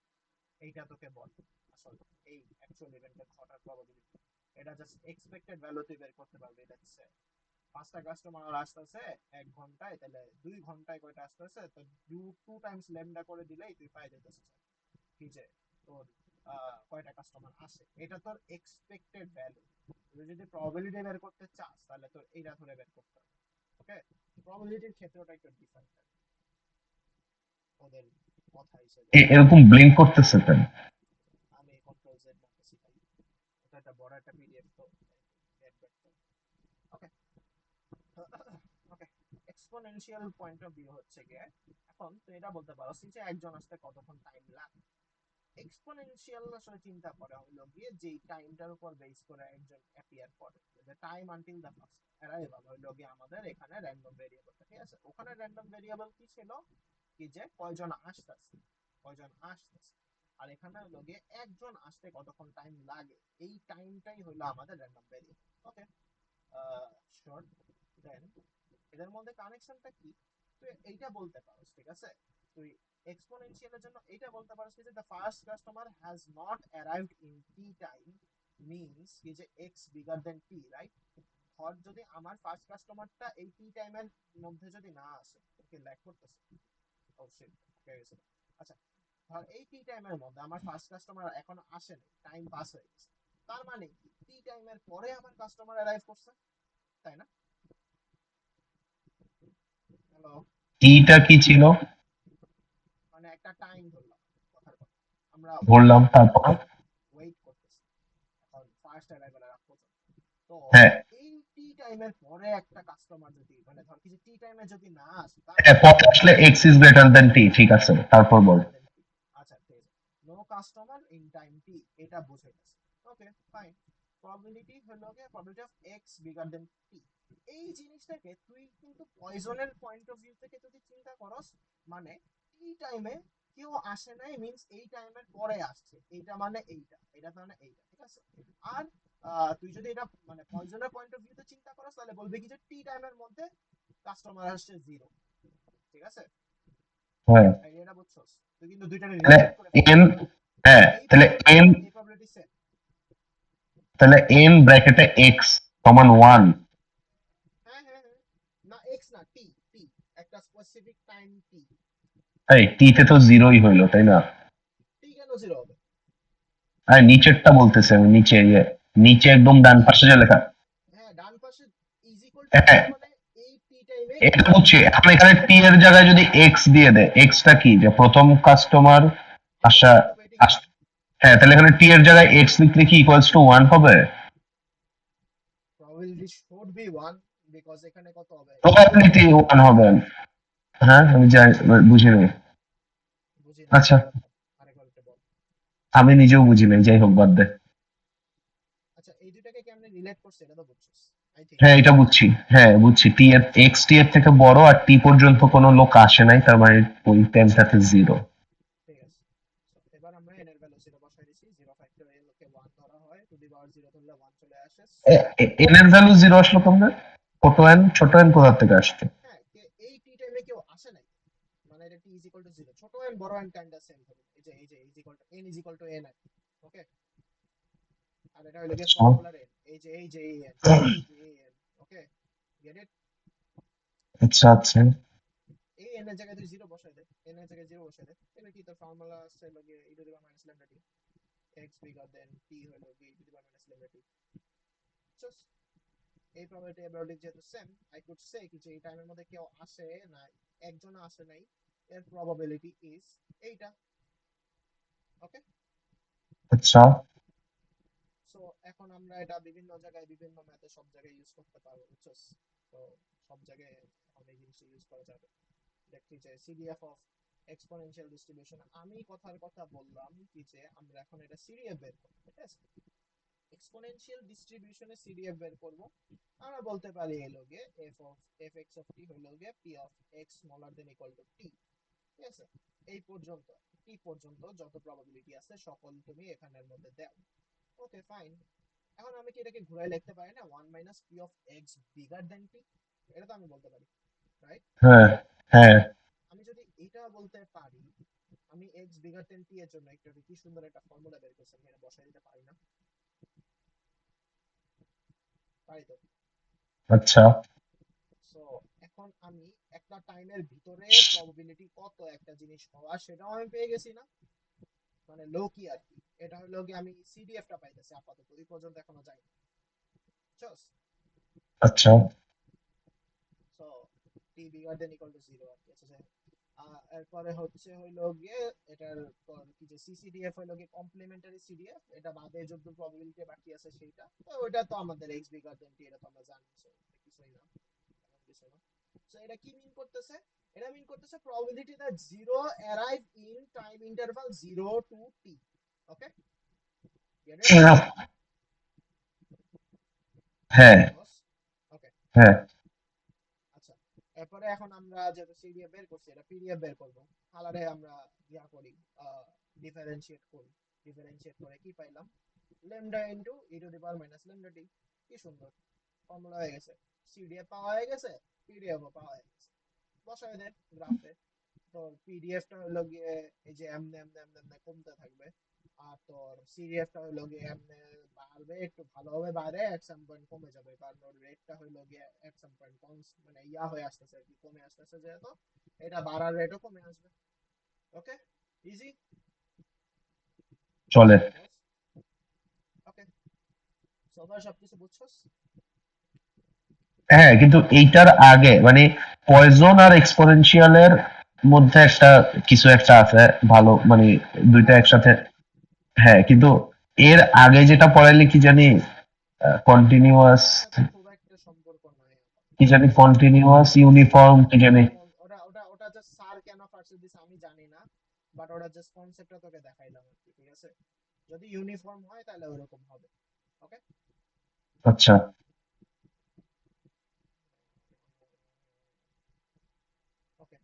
এইটা তোকে বল আসলে এই অ্যাকচুয়াল ইভেন্টটা ঘটার প্রবাবিলিটি, এটা জাস্ট এক্সপেক্টেড ভ্যালু তুই বের করতে পারবি। লেটস সে 5টা কাস্টমার আসতেছে 1 ঘন্টায়, তাহলে 2 ঘন্টায় কয়টা আসতেছে, তো টু টাইমস ল্যামডা করে দিলেই তুই পাই যেতেছিস কি যে তোর কয়টা কাস্টমার আসে, এটা তোর এক্সপেক্টেড ভ্যালু। তুই যদি প্রবাবিলিটি বের করতে চাস তাহলে তোর এইটা ধরে বের করতে হবে। ওকে, প্রবাবিলিটির ক্ষেত্রটা একটু ডিফারেন্ট ওদের কথা হিসেবে। এরকম ব্লিঙ্ক করতেছে কেন? আমি কন্ট্রোল জেড মারতেছি তাই, এটা একটা বড় একটা পিডিএফ তো। ওকে ওকে, এক্সপোনেনশিয়াল পয়েন্ট অফ ভিউ হচ্ছে গিয়ে, এখন তুই এটা বলতে পারো যে একজন আসতে কতক্ষণ টাইম লাগে। এক্সপোনেনশিয়াল আসলে চিন্তা করা হলো গিয়ে যেই টাইমটার উপর বেস করে একজন অ্যাপিয়ার করে, যে time until the first arrival হইলো গিয়ে আমাদের এখানে র্যান্ডম ভেরিয়েবলটা, ঠিক আছে। ওখানে র্যান্ডম ভেরিয়েবল কি ছিল, কি যে কয়জন আসতেছে, কয়জন আসতেছে। আর এখানে হইলো গিয়ে একজন আসতে কতক্ষণ টাইম লাগে, এই টাইমটাই হইলো আমাদের র্যান্ডম ভেরিয়েবল। ওকে, শর্ট দেন এদের মধ্যে কানেকশনটা কি, তুই এইটা বলতে পারোস, ঠিক আছে। তুই এক্সপোনেনশিয়ালের জন্য এইটা বলতে পারোস যে the first customer has not arrived in T time, means কি যে এক্স বিগার দেন টি, রাইট। ধর যদি আমার ফার্স্ট কাস্টমারটা এই টি টাইমের মধ্যে যদি না আসে, ওকে ল্যাগ করতেছে, ও শিট হয়ে গেছে। আচ্ছা, ধর এই টি টাইমের মধ্যে আমার ফার্স্ট কাস্টমার এখনো আসেনি, টাইম পাস হয়ে গেছে, তার মানে কি টি টাইমের পরে আমার কাস্টমার অ্যারাইভ করছে, তাই না? হ্যালো, টিটা কি ছিল? মানে একটা টাইম ধরলাম, কথার কথা, আমরা ওয়েট বললাম, তারপর? করতেছি, ওয়েট করতেছি এখন ফার্স্ট অ্যারাইভাল রাখ পর্যন্ত। তো হ্যাঁ, এই টি টাইমের পরে একটা কাস্টমার যদি, মানে ধর কিছু টি টাইমে যদি না আসে, তার হ্যাঁ, মানে কি পথে আসলে এক্স ইজ গ্রেটার দেন টি, ঠিক আছে, তারপর বল। গ্রেটার দেন টি। আচ্ছা ঠিক আছে, no customer in time T, এটা বুঝাইতেছে। ওকে ফাইন, প্রবাবিলিটি হলো গিয়ে probability of X bigger than T. এই জিনিসটাকে তুই কিন্তু পয়জনের পয়েন্ট অফ ভিউ থেকে যদি চিন্তা করস, মানে টি টাইমে কেউ আসে নাই মিন্স এই টাইমের পরে আসছে, এইটা মানে এইটা, এটা মানে এইটা, ঠিক আছে। আর তুই যদি এটা মানে পয়জনের পয়েন্ট অফ ভিউতে চিন্তা করস, তাহলে বলবি কি যে টি টাইমের মধ্যে কাস্টমার আসছে জিরো, ঠিক আছে। হ্যাঁ, আইডিয়াটা বুঝছস, তুই কিন্তু দুইটারে তাহলে রিলেট করে এন, ফেলছস। হ্যাঁ, এই তাহলে প্রবাবিলিটি এন, আর এই প্রবাবিলিটি সেম। তাহলে এন ব্র্যাকেটে এক্স সমান 1। হ্যাঁ হ্যাঁ হ্যাঁ, না এক্স না, টি, টি একটা স্পেসিফিক টাইম টি। এই টিতে তো জিরোই হইলো, তাই না? টি কেন জিরো হবে? আর নিচেরটা বলতেছে আমি, নিচে নিচে একদম ডান টি, পাশে যে লেখা। হ্যাঁ ডান পাশে ইজ ইকুয়াল টু হ্যাঁ, জিরো, মানে এই টি টাইমে এটা বুঝছি। এখন এখানে টি এর জায়গায় যদি এক্স দিয়ে দেয়, এক্সটা কি যে প্রথম কাস্টমার আসা আসবে একটু ওয়েটিং আস- টাইম। হ্যাঁ, তাহলে এখানে টি এর জায়গায় এক্স লিখলে কি ইকুয়ালস টু 1 হবে? প্রবাবিলিটি শুড বি 1 বিকজ এখানে কত হবে, এখানে প্রবাবিলিটি 1 হবে। হ্যাঁ, আমি জানি, বুঝিনি। বুঝি নাই আচ্ছা, কি ব্যাপার, আরেকবার একটু বল। আমি নিজেও বুঝি নাই, যাই হোক বাদ দে। আচ্ছা, এই দুটাকে কেমনে রিলেট করছে এটা তো বুঝছিস আই থিংক। হ্যাঁ, এটা বুঝছি। হ্যাঁ, বুঝছি। টি এর এক্স টি এর থেকে বড় আর টি পর্যন্ত কোনো লোক আসে নাই, তার মানে ওই টেনটাতে জিরো। ঠিক আছে, So, এবার আমরা n এর ভ্যালু 0 বসাই দিছি, 0 ফ্যাক্টরিয়াল কে 1 ধরা হয়, টু দি পাওয়ার 0 ধরলে 1 চলে আসে। সো এন এর ভ্যালু জিরো আসলো কেমনে? ছোট এন কোথা থেকে আসছে? হ্যাঁ, এই টি টাইমে কেউ আসে নাই, মানে এটা টি ইজ ইকুয়াল টু 0, ছোট n বড় n কাইন্ডা সেম হবে, এই যে is equal two n is equal two n। ওকে, আর এটা হলো গিয়ে আচ্ছা, ফর্মুলার n, এই যে এই n। Okay, get it. আচ্ছা, আচ্ছা। এই n এর জায়গায় তুই 0 বসাই দে, n এর জায়গায় 0 বসাই দে, এবার কি তোর ফর্মুলা আসছে হলো গিয়ে e two the power minus lambda T, x bigger then t হলো গিয়ে e two the power minus lambda T. Just এই প্রবাবিলিটি অ্যাবাউটিক যেহেতু সেম, আই কুড সে কি যে এই টাইমের মধ্যে কেউ আসে না, একজন আসে নাই, এর প্রবাবিলিটি ইজ এইটা। ওকে, আচ্ছা, সো এখন আমরা এটা বিভিন্ন জায়গায় বিভিন্ন ম্যাথে সব জায়গায় ইউজ করতে পারবো, বুঝছস? তো সব জায়গায় অনেক জিনিস ইউজ করা যাবে। দেখছি যে সিডিএফ অফ এক্সপোনেনশিয়াল ডিস্ট্রিবিউশন, আমি কথার কথা বললাম কি যে আমরা এখন এটা সিডিএফ বের করব, ঠিক আছে? এক্সপোনেনশিয়াল ডিস্ট্রিবিউশনে সিডিএফ বের করব। আমরা বলতে পারি এই লগে f(x) of t হলো গিয়ে p of x smaller than equal to t, ঠিক আছে? এই পর্যন্ত, t পর্যন্ত যত প্রবাবিলিটি আছে সকল তুমি এখানের মধ্যে দাও। ওকে, ফাইন। এখন আমি কি এটাকে ঘুরাই লিখতে পারি না 1 minus p of x bigger than t? এটা তো আমি বলতে পারি, রাইট? হ্যাঁ, হ্যাঁ। আমি যদি এটা বলতে পারি, আমি x বিগার দ্যান t এর জন্য একটা কি সুন্দর একটা ফর্মুলা বের করছি, আমি এটা বসাই দিতে পারি না? পারি তো। আচ্ছা, সো এখন আমি একটা টাইমের ভিতরে প্রবাবিলিটি কত একটা জিনিস হওয়া সেটাও আমি পেয়ে গেছি না, মানে লো কি আর কি, এটা হলো কি আমি সিডিএফ টা পাইতেছি আপাতত, এই পর্যন্ত এখনো যাইনি। চস, আচ্ছা। সো টি বিগার দেন ইকুয়াল টু 0 আর কি। আচ্ছা, এরপরে হচ্ছে হইলো গিয়ে এটার কি যে সিসিডিএফ হইলো গিয়ে কমপ্লিমেন্টারি সিডিএফ, এটা বাদে যত প্রবাবিলিটি বাকি আছে সেইটা, তো ওইটা তো আমাদের এক্স বিগার দেন টি, এটা তো আমরা জানি, সো কিছুই না, এমন কিছু না। সো এটা কি মিন করতেছে? এটা মিন করতেছে probability that zero arrive in time interval 0 to t. Okay, get it? হ্যাঁ, বস, ওকে। হ্যাঁ। আচ্ছা, এরপরে এখন আমরা যেহেতু সিডিএফ বের করছি, এটা পিডিএফ বের করব। কালারে আমরা ইয়া করি, ডিফারেনশিয়েট করি। ডিফারেনশিয়েট করে কি পাইলাম? Lambda into E to the power minus lambda T. কি সুন্দর ফর্মুলা হয়ে গেছে, সিডিএফ পাওয়া হয়ে গেছে, পিডিএফও পাওয়া হয়ে গেছে। বসায় দেন গ্রাফে, তোর পিডিএফটা হলো গিয়ে এই যে এমনে এমনে এমনে এমনে কমতে থাকবে, আর তোর সিডিএফটা হলো গিয়ে এমনে বাড়বে, একটু ভালোভাবে বাড়ে, এট সাম পয়েন্ট কমে যাবে, কারণ ওর রেটটা হলো গিয়ে এট সাম পয়েন্ট মানে ইয়া হয়ে আসতেছে আর কি, কমে আসতেছে, যেহেতু এটা বাড়ার রেটও কমে আসবে। ওকে, ইজি চলে। বস। ওকে, সবার সবকিছু বুঝছস? হ্যাঁ, কিন্তু এইটার আগে মানে পয়জন আর এক্সপোনেনশিয়ালের মধ্যে একটা কিছু একটা আছে ভালো, মানে দুইটা একসাথে। হ্যাঁ, কিন্তু এর আগে যেটা পড়াইলে কি জানি, কন্টিনিউয়াস, ওটার সাথে খুব একটা সম্পর্ক নাই আমার। কি জানি কন্টিনিউয়াস ইউনিফর্ম কি জানি। ওটা ওটা ওটা জাস্ট স্যার কেন ফার্স্টে দিছে আমি জানি না, বাট ওটা জাস্ট কনসেপ্টটা তোকে দেখাইলাম আর কি, ঠিক আছে? যদি ইউনিফর্ম হয় তাহলে ওরকম হবে। ওকে, আচ্ছা, ওকে,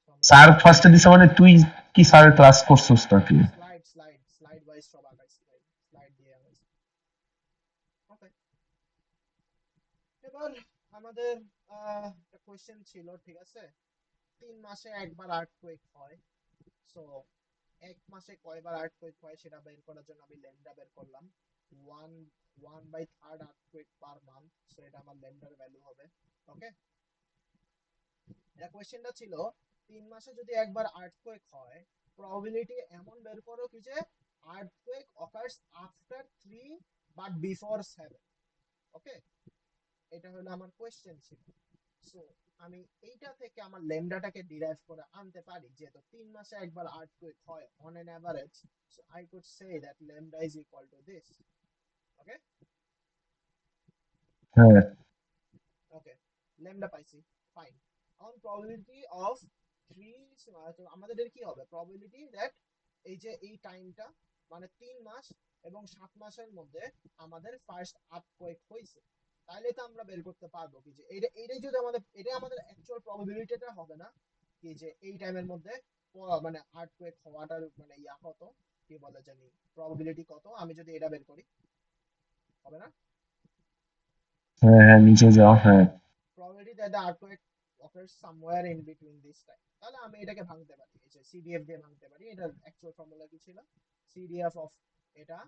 তো আমরা স্যার ফার্স্টে দিছে মানে তুই কি স্যারের ক্লাস করছিস নাকি? স্লাইড ওয়াইজ সব আগাইছি ভাই, স্লাইড দিয়ে আগাইছি। ওকে, এবার আমাদের একটা কোশ্চেন ছিল, ঠিক আছে? 3 মাসে একবার আর্থকুয়েক হয়, সো এক মাসে কয়বার আর্থকুয়েক হয় সেটা বের করার জন্য আমি ল্যামডা বের করলাম। One 1/3 earthquake per month, so এটা আমার ল্যামডার ভ্যালু হবে। ওকে, এটা কোশ্চেনটা ছিল 3 মাসে যদি একবার আর্থকুয়েক হয়, প্রবাবিলিটি এমন বের করো কি যে earthquake occurs after 3 but before 7। ওকে, এটা হলো আমার কোশ্চেন ছিল। সো আমি এইটা থেকে আমার ল্যামডাটাকে ডিরাইভ করে আনতে পারি, যেহেতু 3 মাসে একবার আর্থকুয়েক হয় on an average, so I could say that lambda is equal to this. Okay হ্যাঁ ওকে, ল্যামডা পাইছি, ফাইন। অন প্রবাবিলিটি অফ 3, আমাদের কি হবে প্রবাবিলিটি দ্যাট এই যে এই টাইমটা মানে 3 মাস এবং 7 মাসের মধ্যে আমাদের ফার্স্ট আর্থকুয়েক হয়েছে, তাইলে তো আমরা বের করতে পারবো কি যে এইটাই যদি আমাদের, এটাই আমাদের অ্যাকচুয়াল প্রবাবিলিটিটা হবে না কি যে এই টাইমের মধ্যে মানে আর্থকুয়েক হওয়াটার মানে ইয়া কত, কি বলে জানি প্রবাবিলিটি কত, আমি যদি এটা বের করি হবে না? হ্যাঁ হ্যাঁ, নিচে যাও, হ্যাঁ। probability that the earthquake occurs somewhere in between this time, তাহলে আমি এটাকে ভাঙতে পারি, এই যে সিডিএফ দিয়ে ভাঙতে পারি। এটার অ্যাকচুয়াল ফর্মুলা কি ছিল? সিডিএফ অফ এটা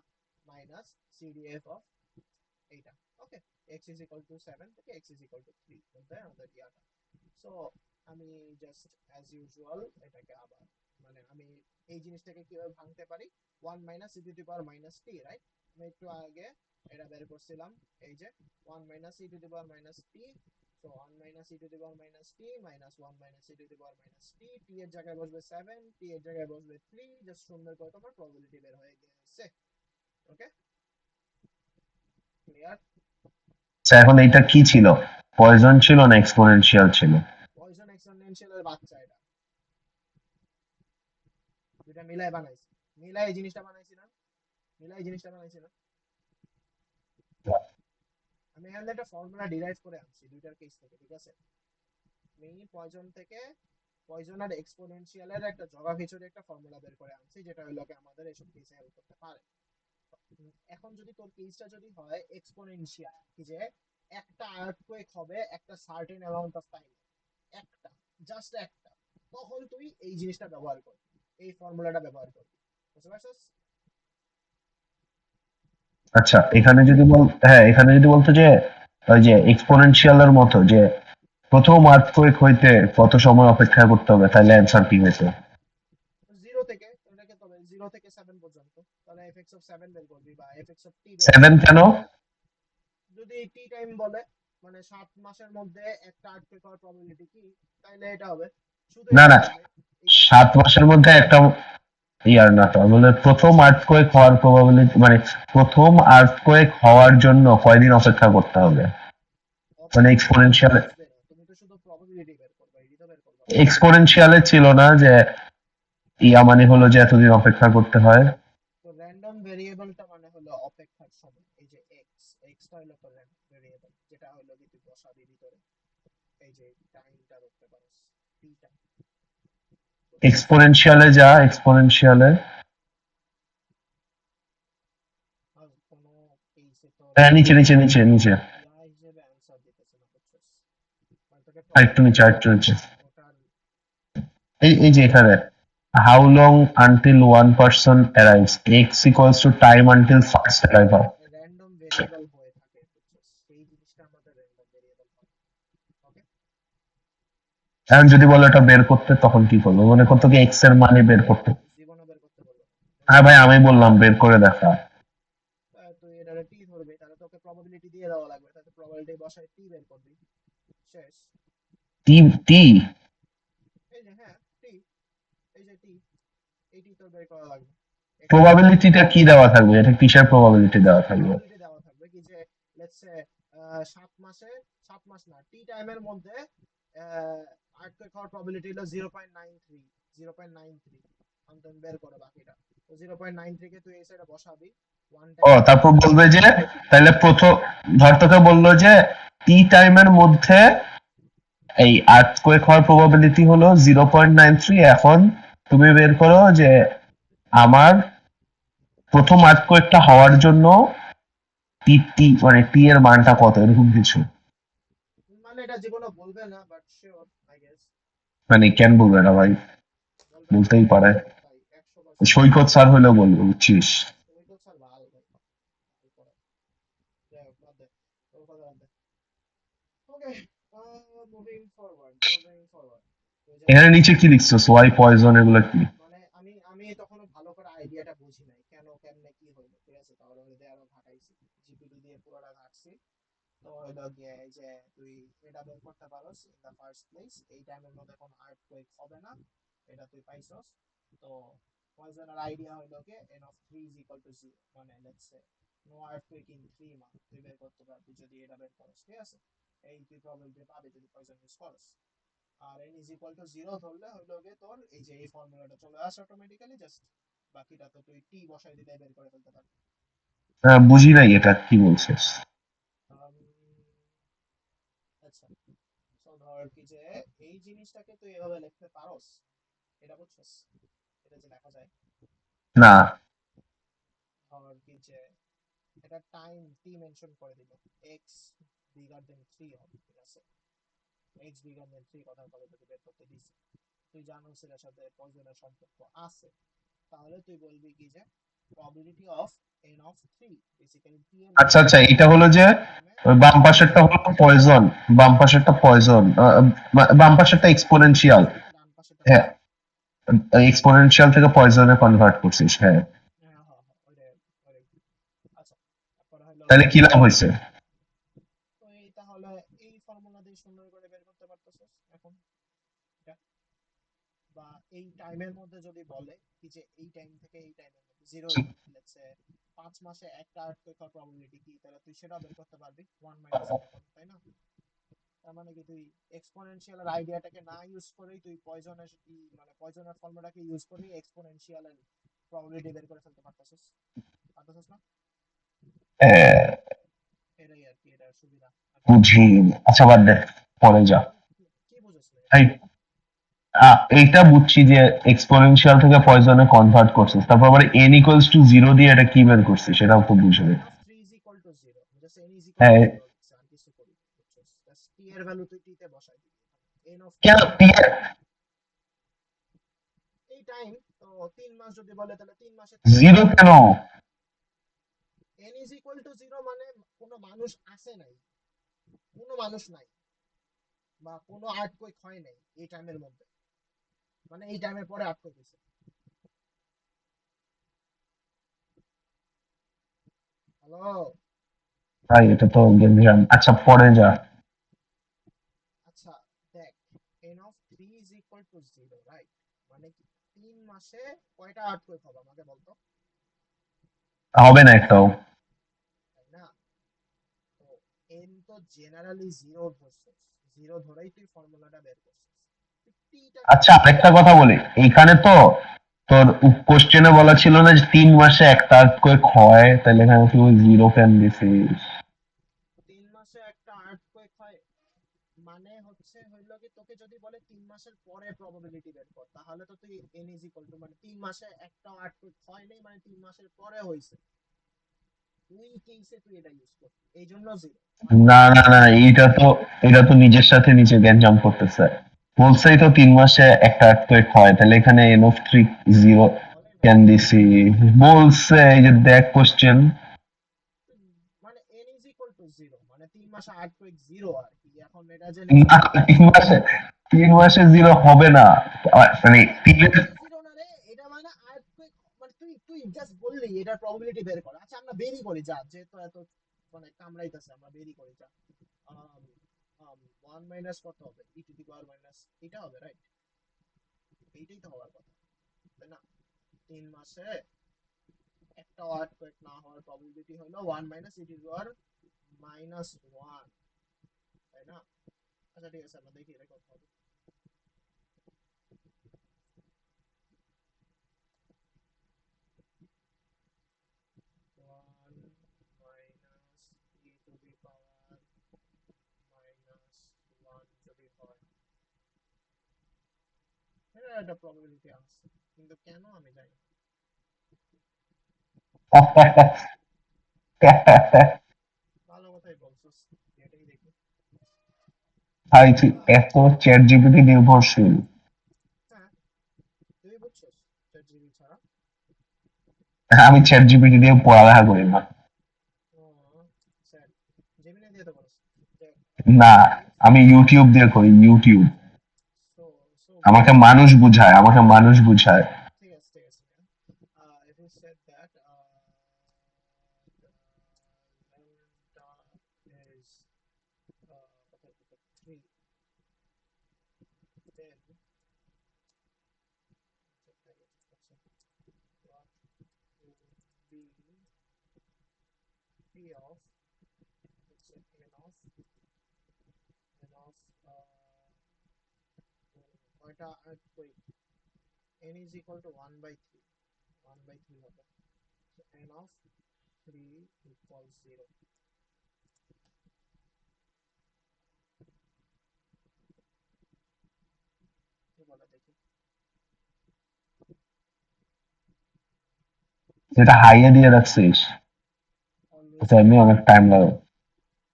মাইনাস সিডিএফ অফ এইটা। ওকে, x is equal to 7 থেকে x is equal to 3 মধ্যে আমাদের ইয়াটা। সো আমি জাস্ট অ্যাজ ইউজুয়াল এটাকে আবার মানে আমি এই জিনিসটাকে কিভাবে ভাঙতে পারি, 1 minus E to the power minus T, right? আমি একটু আগে এটা বের করছিলাম, এই যে 1 minus E to the power minus T. So 1 minus E to the power minus T minus 1 minus E to the power minus T, T এর জায়গায় বসবে 7, টি এর জায়গায় বসবে 3, জাস্ট সুন্দর করে তোমার প্রবাবিলিটি বের হয়ে গেছে। ওকে, ক্লিয়ার? আচ্ছা, এখন এইটা কি ছিল? পয়জন ছিল না এক্সপোনেনশিয়াল ছিল? পয়জন এক্সপোনেনশিয়াল এর বাচ্চা এটা, দুইটা মিলাই বানাইছি, মিলাই এই জিনিসটা বানাইছি না, মিলাই এই জিনিসটা বানাইছি না। আমি এখানে একটা ফর্মুলা ডিরাইভ করে আনছি দুইটার কেস থেকে, ঠিক আছে? আমি পয়জন থেকে পয়জন আর এক্সপোনেনশিয়ালের একটা জগা খিচুড়ি একটা ফর্মুলা বের করে আনছি, যেটা হলো কি আমাদের এসব কেসে হেল্প করতে পারে। এখন যদি তোর কেসটা যদি হয় এক্সপোনেনশিয়াল, কি যে একটা আর্থকুয়েক হবে একটা সার্টেন অ্যামাউন্ট অফ টাইম, একটা, জাস্ট একটা, তখন তুই এই জিনিসটা ব্যবহার করবি, এই ফর্মুলাটা ব্যবহার করবি। বুঝতে পারছিস? আচ্ছা, এখানে যদি হ্যাঁ, এখানে যদি বলতো যে ওই যে এক্সপোনেনশিয়াল এর মতো যে প্রথম আর্থকোয়েক হইতে কত সময় অপেক্ষা করতে হবে, তাহলে অ্যান্সার কি হয়েছে? জিরো থেকে এটাকে তবে 0 থেকে 7 পর্যন্ত, তাহলে এফএক্স অফ 7 বের করবি বা এফএক্স অফ টি বের 7 করবি। কেন? যদি টি টাইম বলে মানে 7 মাসের মধ্যে একটা আর্থকুয়েক হওয়ার প্রবাবিলিটি কি, তাইলে এটা হবে, শুধু না এটা না, বলবে। এইটা কি? 7 মাসের মধ্যে একটা ইয়ার না, তো বলে প্রথম আর্থকোয়েক হওয়ার প্রবাবিলিটি মানে প্রথম আর্থকোয়েক হওয়ার জন্য কয়দিন অপেক্ষা করতে হবে? মানে অপেক্ষা তো তুমি এক্সপোনেনশিয়াল, বুঝবে না, তুমি তো শুধু প্রবাবিলিটি বের করবে, এটি তো বের করবে না। এক্সপোনেনশিয়ালে ছিল না যে ইয়া মানে হলো যে এতদিন অপেক্ষা করতে হয়? তো র্যান্ডম ভেরিয়েবলটা মানে হলো অপেক্ষার সময়, এই যে এক্স, এক্সটা হলো তো র্যান্ডম ভেরিয়েবল, যেটা হলো কি তুই বসাবি ভিতরে, এই যে টাইমটা ধরতে পারোস, টিটা। তো এক্স এক্সপোনেনশিয়ালে যা, এক্সপোনেনশিয়ালে আর কোনো কেসে তো হ্যাঁ, নিচে নিচে নিচে নিচে, ইয়া হিসেবে অ্যান্সার দিতেছে না, বুঝছস? মানে তোকে আরেকটু নিচে, প্রবাবিলিটি আরেকটু নিচে। ওটার এই যে এখানে how long until one person arrives, x equals to time until first arrival. Random variable হয়ে থাকে, বুঝছস? সেই জিনিসটা আমাদের র্যান্ডম ভেরিয়েবল হয়। ওকে, এখন যদি বলো এটা বের করতে, তখন কি করবো? মনে করতো কি এক্স এর মানে বের করতে? জীবনে বের করতে বলবো না, হ্যাঁ বলবো ভাই, আমি বললাম বের করে দেখা। তুই এটা টি ধরবি, তাহলে তোকে প্রবাবিলিটি দিয়ে দেওয়া লাগবে, তাহলে প্রবাবিলিটি বসায় টি বের করবি, শেষ। টি টি এই যে হ্যাঁ টি, এই যে টি, এই টি তোর বের করা লাগবে। প্রবাবিলিটিটা কি দেওয়া থাকবে? এটা কিসের প্রবাবিলিটি দেওয়া থাকবে? প্রবাবিলিটি দেওয়া থাকবে কি যে লেটস সে 7 মাসে, 7 মাস না টি টাইমের মধ্যে আর্থকুয়েক হওয়ার প্রবাবিলিটি হলো 0.93, 0.93, তুমি বের করো বাকিটা। তো 0.93 কে তুই এই সাইডে বসাবি, ওয়ান ও, টাইম তারপর বলবে যে তাহলে প্রথম, ধর তোকে বললো যে টি টাইমের মধ্যে এই আর্থকোয়েক হওয়ার প্রবাবিলিটি হলো 0.93। এখন তুমি বের করো যে আমার প্রথম আর্থকোয়েকটা হওয়ার জন্য টি টি মানে টি এর মানটা কত, এরকম কিছু। মানে এটা জীবনে বলবে না, বাট শিওর আই গেস মানে কেন বলবে না ভাই? বলবে, বলতেই পারে। ভাই 100% বলবে। সৈকত স্যার হইলেও বলবে, বুঝছিস? তুমি তো স্যার লাল ভাই, যাই হোক, বাদ দে, ওর কথা বাদ দে। ওকে, মুভিং ফরওয়ার্ড, মুভিং ফরওয়ার্ড। এখানে নিচে কি লিখছো? সোয়াই, পয়জন, এগুলো কি? মানে আমি আমি তখনো ভালো করে আইডিয়াটা বুঝি নাই কেন কেমনে কি হইলো, ঠিক আছে? তাহলে ওদের আরো ঘাটাইছি, জিপিটি দিয়ে পুরোটা ঘাটছি। তো হইলো গিয়ে এই যে তুই এটা বের করতে পারোস ইন দা ফার্স্ট প্লেস, এই টাইমের মধ্যে কোনো আর্থকুয়েক হবে না, এটা তুই পাইছস। তো পয়জনের আইডিয়া হইলো গিয়ে n of 3 is equal to 0, মানে let's say no earthquake in 3 month তুই বের করতে পারবি যদি এটা বের করস, ঠিক আছে? এই তুই প্রবাবিলিটি পাবি যদি পয়জন ইউজ করস। আর n is equal to 0 ধরলে হইলো গিয়ে তোর এই যে এই ফর্মুলাটা চলে আসে অটোমেটিক্যালি, জাস্ট বাকিটা তো তুই t বসাই দিলে বের করে ফেলতে পারবি। বুঝি নাই এটা কি বলছিস। আম, আচ্ছা, তো ধর কি যে এই জিনিসটাকে তুই এভাবে লিখতে পারোস, এটা বুঝছস? এটা যে লেখা যায়, না। ধর কি যে এটা টাইম টি মেনশন করে দিল, x বিগার দেন 3 হবে, ঠিক আছে? x বিগার দেন 3 কথা বলে যদি বের করতে দিস, তুই জানোস এর সাথে পয়জনের সম্পর্ক আছে, তাহলে তুই বলবি কি যে probability of n of 3, basically t এর আচ্ছা ভ্যালু আচ্ছা, এটা হলো যে টাইমে ওই বাম পাশেরটা হলো পয়জন, বাম পাশেরটা পয়জন, বাম পাশেরটা এক্সপোনেনশিয়াল। ডান পাশেটা হ্যাঁ, পয়জন। এক্সপোনেনশিয়াল থেকে পয়জনে কনভার্ট করছিস, হ্যাঁ। হ্যাঁ হ্যাঁ হ্যাঁ, ওইটাই। আচ্ছা, তারপরে হলো তাহলে গিয়ে কি লাভ হয়েছে? তো এই তাহলে এই ফর্মুলা দিয়ে সুন্দর করে বের করতে পারতেছস এখন এটা। বা এই টাইমের মধ্যে যদি বলে কি যে এই টাইম থেকে এই টাইমের মধ্যে জিরো, লেটস সে 5 মাসে একটা আর্থকুয়েক হওয়ার প্রবাবিলিটি কি, তাহলে তুই সেটা বের করতে পারবি 1 মাইনাস এটা করে, তাই না? তার মানে কি তুই এক্সপোনেনশিয়াল এর আইডিয়াটাকে না ইউজ করেই তুই পয়জনের মানে পয়জনের ফর্মুলাটাকে ইউজ করেই এক্সপোনেনশিয়াল এর প্রবাবিলিটি বের করে ফেলতে পারতেছস, পারতেছস না? আহ, এটাই আর কি, এটার সুবিধা আর কি। বুঝি। আচ্ছা বাদ দে, পরে যা। কি বুঝছ না এই এটাতে? এইটা বুঝছি যে এক্সপোনেনশিয়াল থেকে পয়জনে কনভার্ট করছিস, তারপর আবার n ইকুয়ালস টু জিরো দিয়ে এটা কি বের করছিস সেটাও তো বুঝবে। n of 3 is equal to 0, just n is equal to হ্যাঁ। 0 লিখছে, আর কিছু করি বুঝছস? জাস্ট t এর ভ্যালু তুই t তে বসাই দিবি, n of কেন 3 is equal to এই টাইম। তো 3 মাস যদি বলে তাহলে 3 মাসে 3 টা জিরো কেন? আর্টকুইক, n is equal to 0 মানে কোনো মানুষ আসে নাই, কোনো মানুষ নাই, বা কোনো আর্টকুইক হয় নাই এই টাইমের মধ্যে, মানে এই টাইমের পরে আর্টকুইক হইছে। হ্যালো? ভাই এটা তো গেঞ্জাম। আচ্ছা পরে যা। আচ্ছা, দেখ, n of 3 is equal to 0, right? মানে কি 3 মাসে কয়টা আর্টকুইক হবে আমাকে বলতো, হবে না একটাও। তাই না? তো n তো জেনারেলি 0 ধরছস, 0 ধরেই তুই ফর্মুলাটা বের করছিস, টিটাকে আচ্ছা বসাই আরেকটা দিবি। কথা বলি, এইখানে তো তোর কোশ্চেনে বলা ছিল না যে 3 মাসে একটা করে হয়, তাহলে এখানে তুই জিরো কেন দিছিস? 3 মাসে একটা আর্থকুয়েক হয় মানে হচ্ছে হইলো কি, তোকে যদি বলে 3 মাসের পরে প্রবাবিলিটি বের কর, তাহলে তো তুই n ইজ ইকুয়াল টু মানে 3 মাসে একটা আর্থকুয়েক হয় নাই মানে 3 মাসের পরে হইছে, তুই কেসে তুই এটা ইউজ কর, এই জন্য 0। মানে না হচ্ছে না না, এটা তো নিজের সাথে নিজে গ্যাঞ্জাম করতেছে। বলছেই তো 3 মাসে একটা আর্থকুয়েক হয়, তাহলে এখানে এন অফ থ্রি জিরো বলে নাই, কেন দিছি? বলছে এই যে দেখ কোশ্চেন। মানে n ইজ ইকুয়াল টু 0 মানে 3 মাসে আর্থকুয়েক 0 আর কি। এখন এটা যে লিখছে না, এটা তো তিন জিরো মাসে 3 মাসে জিরো হবে না। মানে আরে তিনের। এটা জিরো না রে, এটা মানে আর্থকুয়েক, মানে তুই তুই জাস্ট বললি এটা প্রবাবিলিটি বের কর। আচ্ছা আমরা বেরি করি, যা যেহেতু এত মানে কামড়াইতেছে আমরা বেরি করি, যা। আম 1 মাইনাস কত হবে, ই টু দি পাওয়ার মাইনাস এটা হবে, রাইট? এইটাই তো হওয়ার কথা, তাই না? 3 মাসে একটা আর্থকুয়েক না হওয়ার প্রবাবিলিটি হলো 1 minus E to the power minus 1, তাই না? আচ্ছা ঠিক আছে, আমরা দেখি এটা কত হবে। 1 minus E to the power minus 1 যদি হয়, এটা একটা প্রবাবিলিটি আছে, কিন্তু কেন আমি জানি না। ভালো কথাই বলছিস, এটাই দেখি। ভাই তুই এত চ্যাট জিপিটি নির্ভরশীল। হ্যাঁ, তুই বুঝছিস চ্যাট জিবি ছাড়া? আমি চ্যাট জিপিটি দিয়ে পড়ালেখা করি না। ও স্যার, জেমিনি দিয়ে তো করিস? না, ইফ আমি ইউ ইউটিউব দিয়ে সেড করি, YouTube. That, so so good, আমাকে মানুষ বুঝায়, আমাকে মানুষ বুঝায়। ঠিক আছে ঠিক আছে। If you said that lambda is 3, then what would be p of, let's say n of কয়টা wait, n is equal to 1 by 3, 1 by 3 হবে, so n of 3 equals 0. কি বলে দেখি, যেটা হাইয়ে দিয়ে রাখছিস অলওয়েজ এটা এমনি অনেক টাইম লাগে।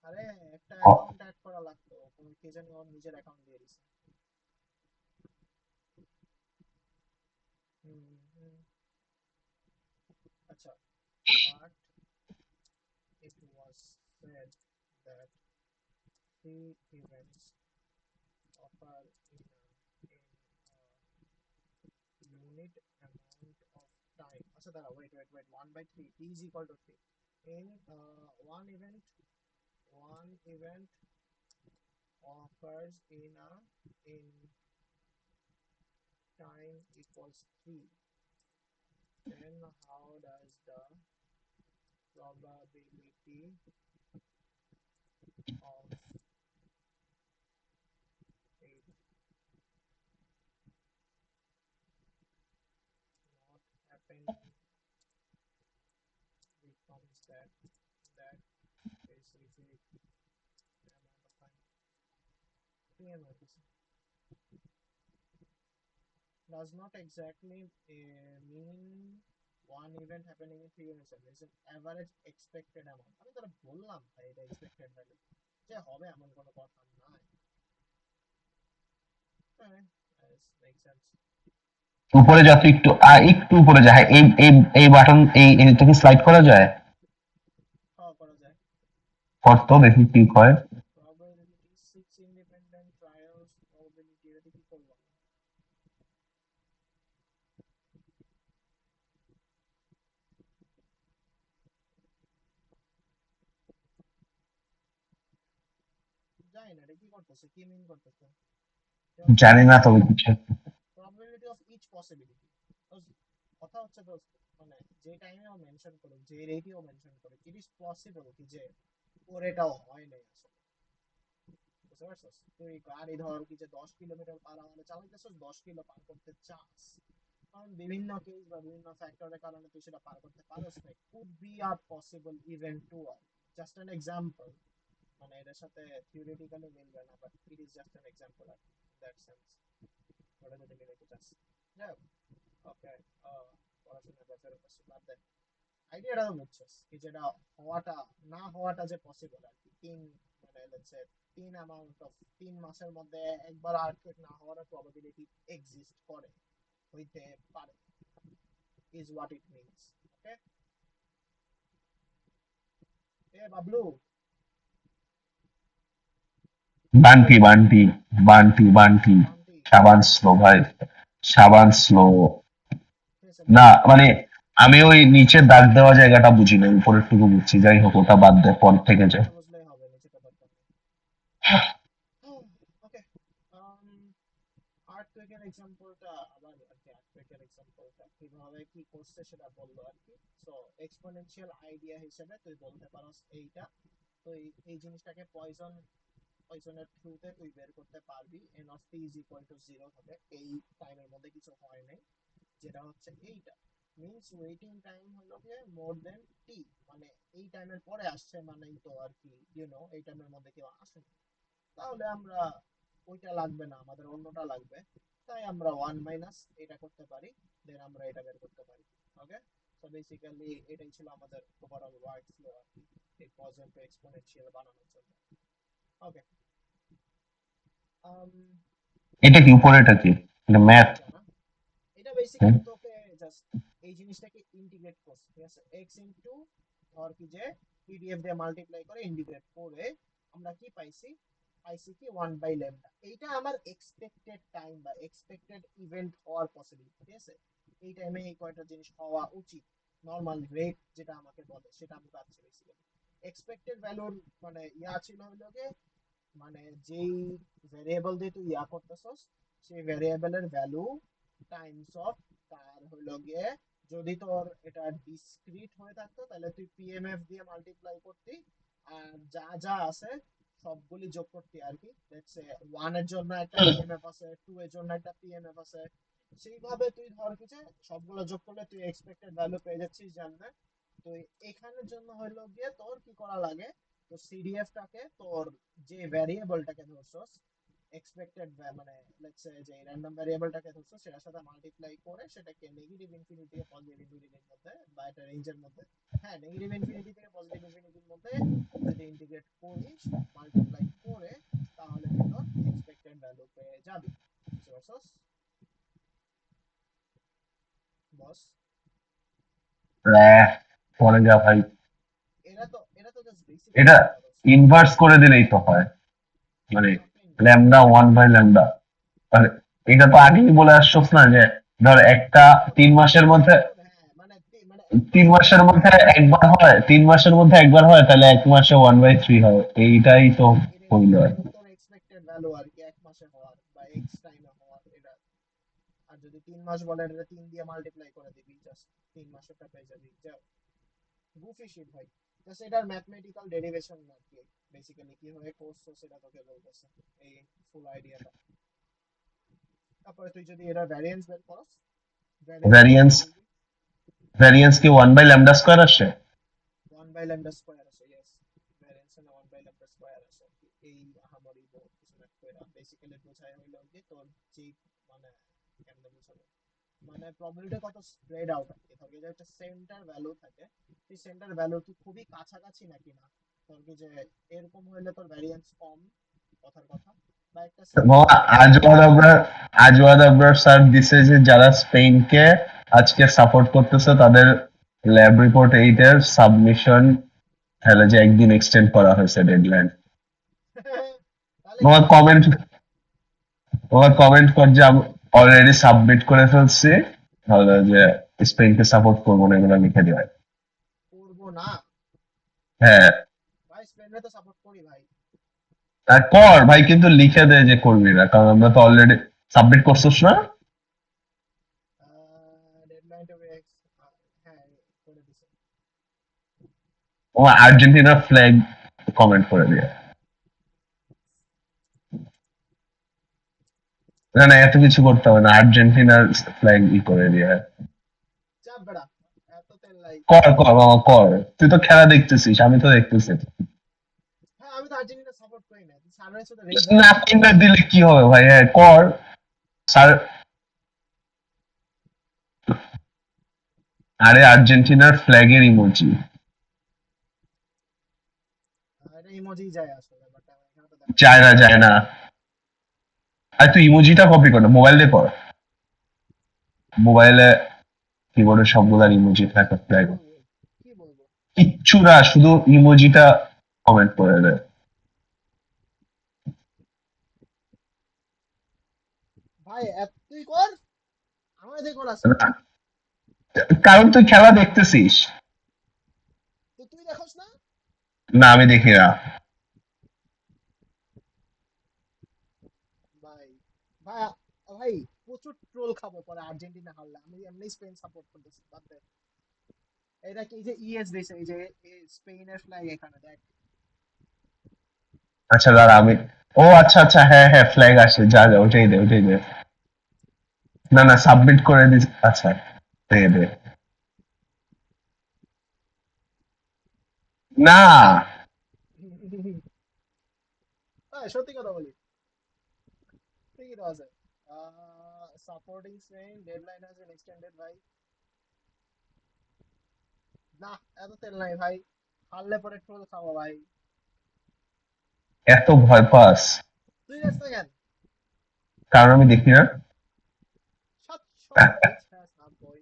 আরে একটা অ- অ্যাকাউন্ট অ্যাড করা লাগতো, কোন কে জানি ওর নিজের অ্যাকাউন্ট দিয়ে দিছে। হুম, হুম, আচ্ছা, but it was said that three events occur in a unit amount of time. আচ্ছা দাঁড়া, wait, 1 by 3 is equal to 3 in one event occurs in time equals 3, then how does the probability of it not happening becomes that specific amount of time? Does not exactly mean one event happening in 3 units. It's an average expected amount. আমি তোরা বললাম ভাই এটা expected value যে হবে এমন কোনো কথা নাই। হ্যাঁ, makes sense. উপরে যত একটু একটু উপরে যায়, হ্যাঁ, এই এই এই বাটন এটা কি স্লাইড করা যায়? করা যায়। কত দেখি কি হয়। Probability 6 independent trials probability, এটা কি করলাম? জানি না এটা কি করতেছে, কি মিন করতেছে। জানি না তবে কিছু। probability of each possibility, কথা হচ্ছে দোস্ত, মানে যে টাইমে ও মেনশন করে, যে রেটে ও মেনশন করে, ইট ইজ পসিবল কি যে ওর এটাও হয় নাই আসলে। বুঝতে পারছিস? তুই গাড়ি ধর কি যে 10 কিলোমিটার পার আওয়ারে চালাইতেছিস, 10 কিলো পার করতে চাস, কারণ বিভিন্ন কেস বা বিভিন্ন ফ্যাক্টরের কারণে তুই সেটা পার করতে পারস না, could be a possible event to আর জাস্ট অ্যান এক্সাম্পল, মানে এটার সাথে থিওরিটিক্যালি মিলবে না, but it is just an example আর দ্যাট সেন্স, ওটা যদি মিলাইতে চাস। যাই হোক, ওকে, পড়াশোনার ব্যাপারে বাদ দেন, আইডিয়াটা বুঝছস কি যেটা হওয়াটা না হওয়াটা যে পসিবল আর কি, মানে লেটস সে 3 মাসের মধ্যে একবার আর্থকুয়েক না হওয়ার প্রবাবিলিটি এক্সিস্ট করে, হইতে পারে, ইজ হোয়াট ইট মিন্স। ওকে, এ বাবলু, বান্টি বান্টি বান্টি বান্টি বান্টি, সাবান স্লো ভাই, সাবান স্লো। ঠিক আছে না বল। মানে আমি ওই নিচে দাগ দেওয়া জায়গাটা বুঝি না, উপরের টুকু বুঝছি। যাই হোক, ওটা বাদ দে, পর থেকে যায়। নিচেটা বুঝলেই হবে, নিচেটা দরকার নেই। ওকে, আর্থকুয়েকের এক্সাম্পলটা আবার আর কি, আর্থকুয়েকের এক্সাম্পলটা কিভাবে কি করছে সেটা বললো আর কি। সো এক্সপোনেনশিয়াল আইডিয়া হিসেবে তুই বলতে পারস এইটা, তো এই জিনিসটাকে পয়জনের থ্রুতে তুই বের করতে পারবি, N of T is equal two 0 হবে এই টাইমের মধ্যে কিছু হয় নাই, যেটা হচ্ছে এইটা মিন্স ওয়েটিং টাইম হলো গিয়ে মোর দেন টি, মানে এই টাইমের পরে আসছে মানেই তো আর কি এই টাইমের মধ্যে কেউ আসে, তাহলে আমরা ওইটা লাগবে না, আমাদের অন্যটা লাগবে, তাই আমরা 1 মাইনাস এটা করতে পারি, দেন আমরা এটা বের করতে পারি। ওকে, সো বেসিক্যালি এটাই ছিল আমাদের ওভারঅল ওয়ার্ক ফ্লো আর কি, এই পজিটিভ এক্সপোনেনশিয়াল বানানোর জন্য। ওকে, এটা কি উপরেটা কি? এটা ম্যাথ? এইটা না, এটা বেসিক্যালি তোকে জাস্ট এই জিনিসটাকে ইন্টিগ্রেট করছে, ঠিক আছে, x ইনটু ধর কি যে পিডিএফ দিয়ে মাল্টিপ্লাই করে ইন্টিগ্রেট করে আমরা কি পাইছি, কি 1 বাই ল্যামডা, এইটা আমার এক্সপেক্টেড টাইম বা এক্সপেক্টেড ইভেন্ট হওয়ার পসিবিলিটি, ঠিক আছে, এই টাইমে এই কয়টা জিনিস হওয়া উচিত, নরমাল রেট যেটা আমাকে বলে সেটা আমি পাচ্ছি বেসিক্যালি। এক্সপেক্টেড ভ্যালুর মানে ছিল হলো মানে যেই ভ্যারিয়েবল দিয়ে তুই ইয়া করতেছস সেই ভ্যারিয়েবলের ভ্যালু টাইমস অফ তার হলো গিয়ে, যদি তোর এটা ডিসক্রিট হয়ে থাকতো তাহলে তুই পিএমএফ দিয়ে মাল্টিপ্লাই করতি, আর যা যা আছে সবগুলি যোগ করতি আর কি। লেটস সে 1 এর জন্য একটা পিএমএফ আছে, 2 এর জন্য একটা পিএমএফ আছে, সেইভাবে তুই ধর কি যে সবগুলো যোগ করলে তুই এক্সপেক্টেড ভ্যালু পেয়ে যাচ্ছিস জানলে। তো এখানের জন্য হলো গিয়ে তোর কি করা লাগে, তো সিডিএফ টাকে তোর যে ভ্যারিয়েবলটাকে ধরছস এক্সপেক্টেড, মানে লেটস সে যে র‍্যান্ডম ভ্যারিয়েবলটাকে ধরছস সেটার সাথে মাল্টিপ্লাই করে সেটাকে নেগেটিভ ইনফিনিটি থেকে পজিটিভ ইনফিনিটির মধ্যে বা একটা রেঞ্জের মধ্যে, হ্যাঁ নেগেটিভ ইনফিনিটি থেকে পজিটিভ ইনফিনিটির মধ্যে যদি ইন্টিগ্রেট করিস মাল্টিপ্লাই করে, তাহলে তুই তোর এক্সপেক্টেড ভ্যালু পেয়ে যাবি। বুঝতে পারছস বস? পরে যা ভাই, এটা তো জাস্ট বেসিক এটা লেভেল কথা। ইনভার্স করে দিলেই তো হয়, মানে kind of lambda one by lambda. মানে এটা তো আগেই বলে আসছোস না যে ধর একটা এটা তো 3 মাসের মধ্যে, হ্যাঁ মানে এক তিন মাসের মাসের মধ্যে মধ্যে একবার হয়, 3 মাসের মধ্যে একবার হয়, তাহলে 1 মাসে 1/3 হয়, এইটাই তো এরকম হইল আর এরকম কি। তোর এক্সপেক্টেড ভ্যালু আর কি, এক মাসে হওয়ার বা এক্স টাইমে হওয়ার এটা। আর যদি 3 মাস বলে এটা 3 দিয়ে মাল্টিপ্লাই করে দিবি, জাস্ট 3 মাসেরটা পেয়ে যাবি। যা গুফি শিট ভাই, জাস্ট এটার ম্যাথমেটিক্যাল ডেরিভেশন আর কি, বেসিক্যালি কিভাবে করছো সেটা তোকে বলতেছে এই ফুল আইডিয়াটা। তারপরে তুই যদি এটা ভ্যারিয়েন্স বের করস, ভ্যারিয়েন্স বের ভ্যারিয়েন্স, করে দিবি। ভ্যারিয়েন্স কি 1/λ² আসে? 1/λ² আছে, ইয়েস। ভ্যারিয়েন্স না 1/λ² আছে আর কি। এই আহামরি কিছু না কইরা বেসিক্যালি বোঝায় হইলো কি তোর যে মানে কেমনে বোঝাবো, মানে প্রবাবিলিটি কত স্প্রেড আউট আর কি। ধর যে একটা সেন্টার ভ্যালু থাকে, সেই সেন্টার ভ্যালু কি খুবই কাছাকাছি নাকি না। ধর কি যে এরকম হইলে তোর ভ্যারিয়েন্স কম, কথার কথা। বা একটা সেন্টার বাবা, ভ্যালু আজওয়াদ আবরার স্যার দিছে যে যারা স্পেনকে আজকে সাপোর্ট করতেছে তাদের ল্যাব রিপোর্ট 8 এর সাবমিশন হলে যে একদিন এক্সটেন্ড করা হয়েছে ডেডলাইন। তাহলে কি তোমার হবে? কমেন্ট, তোমার কমেন্ট কর যে আমি অলরেডি সাবমিট করে ফেলছি, তাহলে যে স্পেনকে সাপোর্ট করবো না এগুলো লিখে দেওয়া। করবো না হ্যাঁ, ভাই, স্পেনে তো সাপোর্ট করি ভাই। আর কর ভাই, কিন্তু লিখে দে যে করবি না, কারণ আমরা তো অলরেডি সাবমিট করছিস না। ডেডলাইন টু এক্স, হ্যাঁ করে দিছে। ও আর্জেন্টিনার ফ্ল্যাগ কমেন্ট করে দিয়ে, না না এত কিছু করতে হবে না, আর্জেন্টিনার ফ্ল্যাগ করে দিয়ে। চাপ বেড়া, এত তেল লাই। কর কর বাবা কর, তুই তো খেলা দেখতেছিস, আমি তো দেখতেছি। হ্যাঁ আমি তো আর্জেন্টিনা সাপোর্ট করি না, তুই সানরাইজ তো রেড জিতে না গেছে করলে দিলে কি হবে ভাই, হ্যাঁ কর। স্যার, আরে আর্জেন্টিনার ফ্ল্যাগের ইমোজি। এটা ইমোজি যায় আসলে, বাট এখানে তো দেখা যায় যাচ্ছে না না। যায় না, আর তুই ইমোজিটা কপি কর না, মোবাইল দিয়ে কর। মোবাইলে কিবোর্ডে সবগুলার ইমোজি থাকে কি ফ্ল্যাগ। বলবো, কি বলবো? কিচ্ছু না, শুধু ইমোজিটা কমেন্ট করে দে। ভাই তুই কর, আমার দিয়ে কর আজকে। না, কারণ তুই খেলা দেখতেছিস। তো তুই দেখোস না? না আমি দেখি না। ভাই ভাই ভাই প্রচুর ট্রোল খাবো পরে আর্জেন্টিনা হারলে, আমি এমনি স্পেন সাপোর্ট করতেছি, বাদ দে। এটা কি, এই যে ইএস দিছে, এই যে স্পেনের ফ্ল্যাগ এখানে দেখ। আচ্ছা দাঁড়া আমি, ও আচ্ছা আচ্ছা, হ্যাঁ হ্যাঁ ফ্ল্যাগ আসে, যা যা ওটাই দে ওটাই দে। না না সাবমিট করে দিস, আচ্ছা দে দে। না, সত্যি কথা বলি, ঠিকই তো আছে। Supporting Spain, deadline has been extended ভাই। না, এত তেল নাই ভাই, হারলে পরে ট্রোল খাবো ভাই। এত ভয় পাস? তুই দেখ না কেন? কারণ আমি দেখি না। সাতশো বিচ হ্যাঁ সাত বই।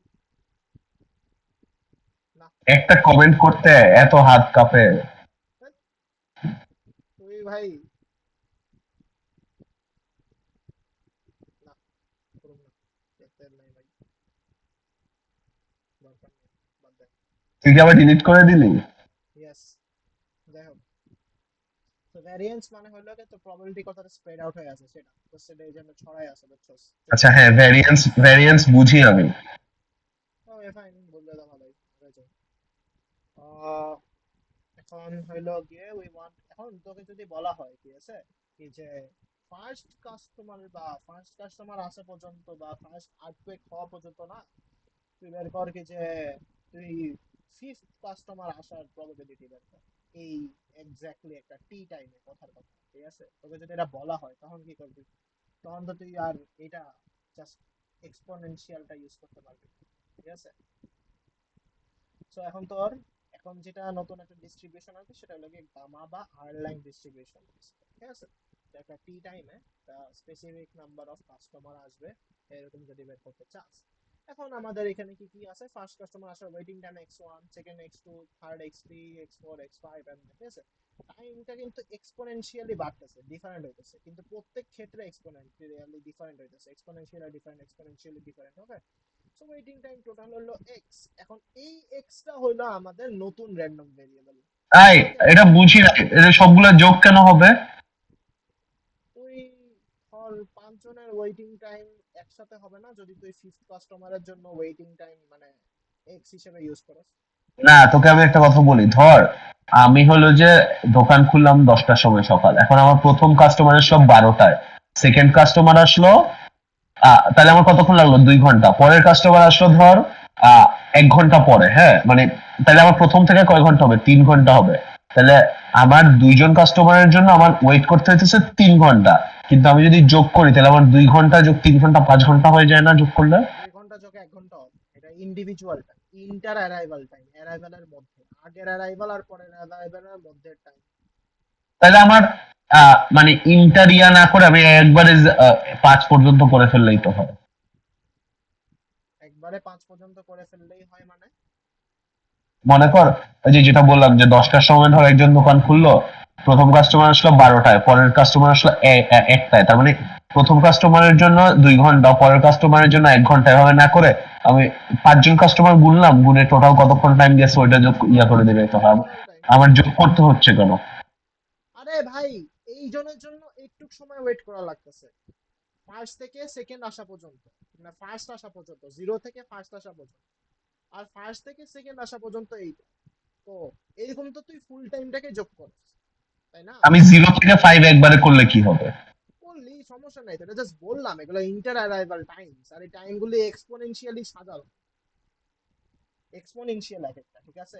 না, একটা কমেন্ট করতে এত হাত কাঁপে। ধ্যাৎ, তুই ভাই, না করুন না, তেল নাই ভাই, দরকার নেই, বাদ দে। তুই কি আবার ডিলিট করে দিলি? ইয়েস, যাই হোক। তো ভ্যারিয়েন্স মানে হলো কি তো প্রবাবিলিটি কতটা স্প্রেড আউট হয়ে আছে সেটা তো সেটা এই জন্য ছড়াই আছে বুঝছস আচ্ছা, যদিও হ্যাঁ, ভ্যারিয়েন্স ভ্যারিয়েন্স বুঝি আমি। ও ফাইন বললে তো ভালোই হয়ে যায়। আহ, এখন হইলো গিয়ে উই ওয়ান্ট এখন তোকে যদি বলা হয় ঠিক আছে কি যে ফার্স্ট কাস্টমার আসা পর্যন্ত বা ফার্স্ট আর্থকুয়েক হওয়া পর্যন্ত না তুই বের কর কি যে তুই ফিফথ কাস্টমার আসার প্রবাবিলিটি বের কর এই এক্স্যাক্টলি একটা টি টাইমে কথার কথা ঠিক আছে তোকে যদি এটা বলা হয় তখন কি করবি তখন তো তুই আর এটা জাস্ট এক্সপোনেনশিয়ালটা ইউজ করতে পারবি না, ঠিক আছে সো এখন যেটা নতুন একটা ডিস্ট্রিবিউশন আছে সেটা হলো গিয়ে গামা বা আর্লাইন ডিস্ট্রিবিউশন ঠিক আছে তো একটা টি টাইমে স্পেসিফিক নাম্বার অফ কাস্টমার আসবে এরকম যদি বের করতে চাস এখন আমাদের এখানে কি কি আছে ফার্স্ট কাস্টমার আসার waiting time x1 second x2 third x3 x4 x5 and ঠিক আছে টাইমটা কিন্তু এক্সপোনেনশিয়ালি বাড়তেছে ডিফারেন্ট হইতেছে কিন্তু প্রত্যেক ক্ষেত্রে এক্সপোনেনশিয়ালি ডিফারেন্ট হইতেছে exponentially different exponentially different okay so waiting time total হলো x এখন এই এক্সটা হলো আমাদের নতুন র্যান্ডম ভেরিয়েবল আই ওকে এটা বুঝি না, এটা সবগুলা যোগ কেন হবে? তুই ধর পাঁচজনের ওয়েটিং টাইম একসাথে হবে না যদি তুই ফিফথ কাস্টমারের জন্য ওয়েটিং টাইম মানে এক্স হিসেবে ইউজ করিস না, তোকে আমি একটা কথা বলি, ধর আমি হলো যে দোকান খুললাম 10টার সময় সকাল, এখন আমার প্রথম কাস্টমার আসলো 12টায়, সেকেন্ড কাস্টমার আসলো তাহলে আমার কতক্ষণ লাগলো? 2 ঘন্টা। পরের কাস্টমার আসলো ধর 1 ঘন্টা পরে, হ্যাঁ মানে তাহলে আমার প্রথম থেকে কয় ঘন্টা হবে? 3 ঘন্টা হবে। তাহলে আমার দুইজন কাস্টমারের জন্য আমার ওয়েট করতে হইতেছে 3 ঘন্টা, কিন্তু আমি যদি যোগ করি তাহলে আমার 2 ঘন্টা যোগ 3 ঘন্টা 5 ঘন্টা হয়ে যায় না যোগ করলে? 2 ঘন্টা যোগে 1 ঘন্টা হবে এটা individual time inter arrival time অ্যারাইভালের মধ্যে আগের অ্যারাইভাল আর পরের অ্যারাইভালের মধ্যে টাইম তাহলে আমার মানে ইন্টারিয়া না করে আমি একবারে 5 পর্যন্ত করে ফেললেই তো হয়। একবারে 5 পর্যন্ত করে ফেললেই হয় মানে মনে কর ওই যে যেটা বললাম যে 10টার সময় ধর একজন দোকান খুললো, প্রথম কাস্টমার আসলো 12টায়, পরের কাস্টমার আসলো 1টায়, তার মানে প্রথম কাস্টমারের জন্য 2 ঘন্টা, পরের কাস্টমারের জন্য 1 ঘন্টা, এভাবে না করে আমি 5জন কাস্টমার গুনলাম, গুনে টোটাল কতক্ষণ টাইম গেছে ওইটা যোগ করে দিলে তো হয়। টোটাল টাইম আমার যোগ করতে হচ্ছে কেন? আরে ভাই এই জনের জন্য একটু সময় ওয়েট করা লাগতেছে ফার্স্ট থেকে সেকেন্ড আসা পর্যন্ত মানে ফার্স্ট আসা পর্যন্ত জিরো থেকে ফার্স্ট আসা পর্যন্ত আর ফার্স্ট থেকে সেকেন্ড আসা পর্যন্ত এইটা তো এরকম তো তুই ফুল টাইমটাকে যোগ করিস তাই না আমি 0 থেকে 5 একবারে করলে কি হবে? বললি সমস্যা নাই তো এটা জাস্ট বললাম এগুলো ইন্টার অ্যারাইভাল টাইমস আর এই টাইমগুলো এক্সপোনেনশিয়ালি সাজাও এক্সপোনেনশিয়াল এক একটা ঠিক আছে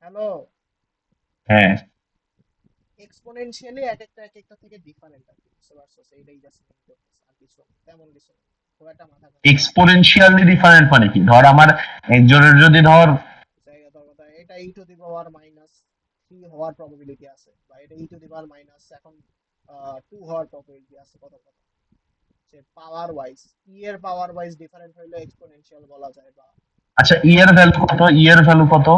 হ্যালো হ্যাঁ, এক্সপোনেনশিয়ালি এক একটা থেকে ডিফারেন্ট আর কি বুঝতে পারছো এইটাই জাস্ট মিন করতেছে আর কিছু না, তেমন কিছু না খুব একটা মাথা কাজ করে না এক্সপোনেনশিয়ালি ডিফারেন্ট মানে কি? ধর আমার একজনের যদি ধর জায়গা ধর কথা এটা ই টু দি পাওয়ার মাইনাস 3 হওয়ার প্রবাবিলিটি আছে বা এটা ই টু দি পাওয়ার মাইনাস এখন 2 হওয়ার প্রবাবিলিটি আছে কত কত যে পাওয়ার ওয়াইজ ই এর পাওয়ার ওয়াইজ ডিফারেন্ট হইলে এক্সপোনেনশিয়াল বলা যায় বা আচ্ছা, ইয়ের ভ্যালু কত? ইয়ের ভ্যালু কত?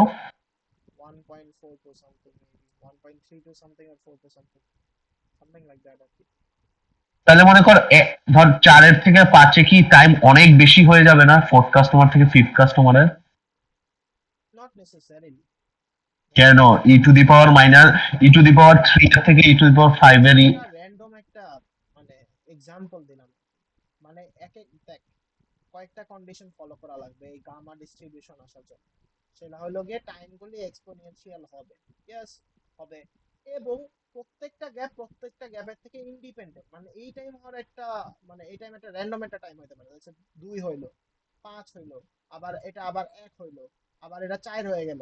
1.4 to something maybe 1.3 to something or 4 to something something like that আর কি তাহলে মনে কর ধর 4 থেকে 5 কি টাইম অনেক বেশি হয়ে যাবে না ফোর্থ কাস্টমার থেকে ফিফথ কাস্টমারের? নট নেসেসারিলি কেন? ই টু দি পাওয়ার 3 থেকে ই টু দি পাওয়ার 5 জাস্ট এরই। একটা র্যান্ডম একটা মানে এক্সাম্পল দিলাম মানে এক এক দেখ কয়েকটা কন্ডিশন ফলো করা লাগবে এই গামা ডিস্ট্রিবিউশন আসার জন্য সেটা হলো গিয়ে টাইমগুলি এক্সপোনেনশিয়াল হবে ইয়েস হবে এবং প্রত্যেকটা গ্যাপের থেকে ইন্ডিপেন্ডেন্ট মানে এই টাইম হওয়ার একটা মানে এই টাইম একটা র্যান্ডম একটা টাইম হতে পারে হচ্ছে 2 হইলো 5 হইলো আবার এটা আবার 1 হইলো আবার এটা 4 হয়ে গেল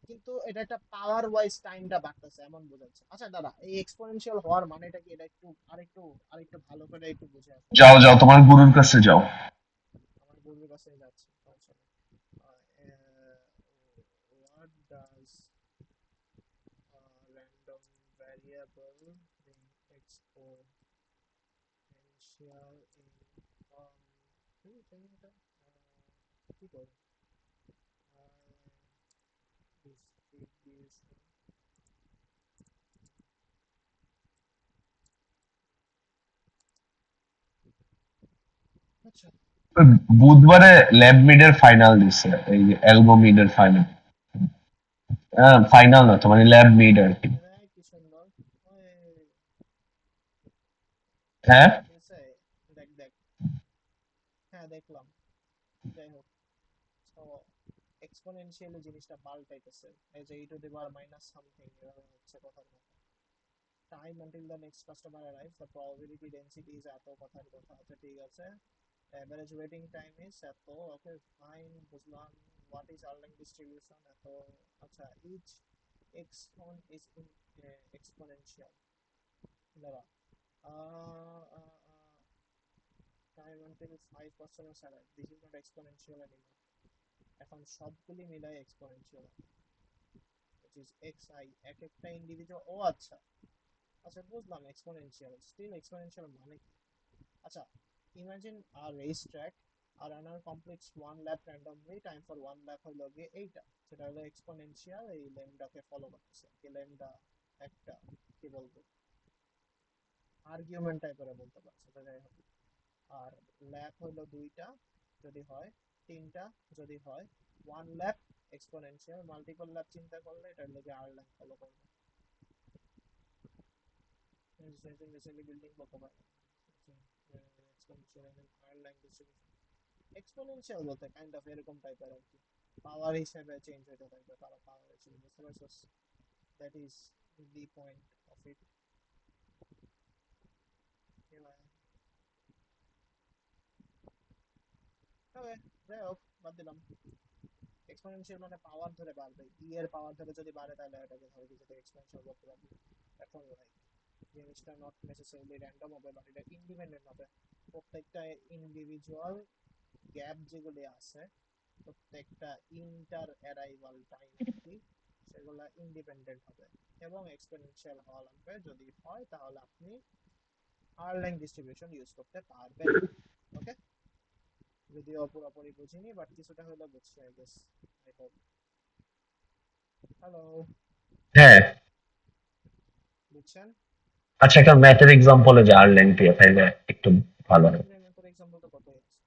কিন্তু এটা একটা পাওয়ার ওয়াইজ টাইমটা বাড়তেছে এমন বোঝাচ্ছে আচ্ছা দাদা এই এক্সপোনেনশিয়াল হওয়ার মানেটা কি এটা আরেকটু ভালো করে একটু বুঝে আসো যাও যাও, তোমার গুরুর কাছে যাও। আমার বন্ধুর কাছে যাচ্ছি সমস্যা নেই what does random variable in exponential কি জানি এটা কি বলে distribution আচ্ছা ওই বুধবারে ল্যাব মিডের ফাইনাল দিচ্ছে, এই অ্যালগো মিডের ফাইনাল। ফাইনাল না তো মানে ল্যাব মিড আর কি। কি সুন্দর। ওই, হ্যাঁ ঠিক আছে, দেখ দেখ, হ্যাঁ দেখলাম। যাই হোক, তো এক্সপোনেনশিয়ালি জিনিসটা পাল্টাইতেছে, এই যে e two the power minus something এভাবে হচ্ছে কথার কথা। Time until the next customer arrives, the probability density is এত কথার কথা। আচ্ছা ঠিক আছে, অ্যাভারেজ ওয়েটিং টাইম ইজ এত, ওকে ফাইন, বুঝলাম। হোয়াট ইজ আর্লিং ডিস্ট্রিবিউশন এত। আচ্ছা, each expon is in exponential, দাঁড়া, time until 5 customers arrive, this is not exponential anymore. এখন সবগুলি মিলাই এক্সপোনেনশিয়াল, which is xi, এক একটা ইন্ডিভিজুয়াল। ও আচ্ছা, আচ্ছা বুঝলাম, এক্সপোনেনশিয়াল, স্টিল এক্সপোনেনশিয়াল মানে কি? আচ্ছা, ইমাজিন আ রেস ট্র্যাক, আর runner completes one lap randomly, time for one lap হলো গিয়ে এইটা, সেটা হলো এক্সপোনেনশিয়াল, এই ল্যামডাকে ফলো করতেছে কি, ল্যামডা একটা, কি বলবো, আর্গুমেন্ট টাইপের বলতে পারছো, সেটা যাই হোক। আর ল্যাপ হলো দুইটা যদি হয়, তিনটা যদি হয়, ওয়ান ল্যাপ এক্সপোনেনশিয়াল, মাল্টিপল ল্যাপ চিন্তা করলে এটা হলো আর ল্যাপ ফলো করবে। বেসিক্যালি বিল্ডিং বলতে পারে এক্সপোনেনশিয়াল এবং আর লাইন ডিস্ট্রিবিউশন। এক্সপোনেনশিয়াল বলতে কাইন্ড অফ এরকম টাইপের আর কি, পাওয়ার হিসেবে চেঞ্জ হতে থাকবে, তারা পাওয়ার হিসেবে, বুঝতে পারছস? That is the point of it. Okay, যাই হোক, বাদ দিলাম। এক্সপোনেনশিয়াল মানে পাওয়ার ধরে বাড়বে, ই এর পাওয়ার ধরে যদি বাড়ে তাহলে এটাকে ধরে কিছুতে এক্সপোনেনশিয়াল করতে পারবে। এখন লাইক জিনিসটা নট নেসেসারিলি র্যান্ডম হবে, বাট এটা ইন্ডিপেন্ডেন্ট হবে। প্রত্যেকটা ইন্ডিভিজুয়াল গ্যাপ যেগুলি আছে, প্রত্যেকটা ইন্টার অ্যারাইভাল টাইম আর কি, সেগুলো ইন্ডিপেন্ডেন্ট হবে এবং এক্সপোনেনশিয়াল হওয়া লাগবে। যদি হয় তাহলে আপনি আর্লিং ডিস্ট্রিবিউশন ইউজ করতে পারবেন। ওকে, যদিও পুরোপুরি বুঝিনি, বাট কিছুটা হলে বুঝছি I guess, I hope. Hello, হ্যাঁ। বুঝছেন? আচ্ছা একটা ম্যাথের এক্সাম্পলে যে আর লেন্থ দিয়ে তাইলে একটু ভালো হয়। ফর এক্সাম্পল তো কতই আছে,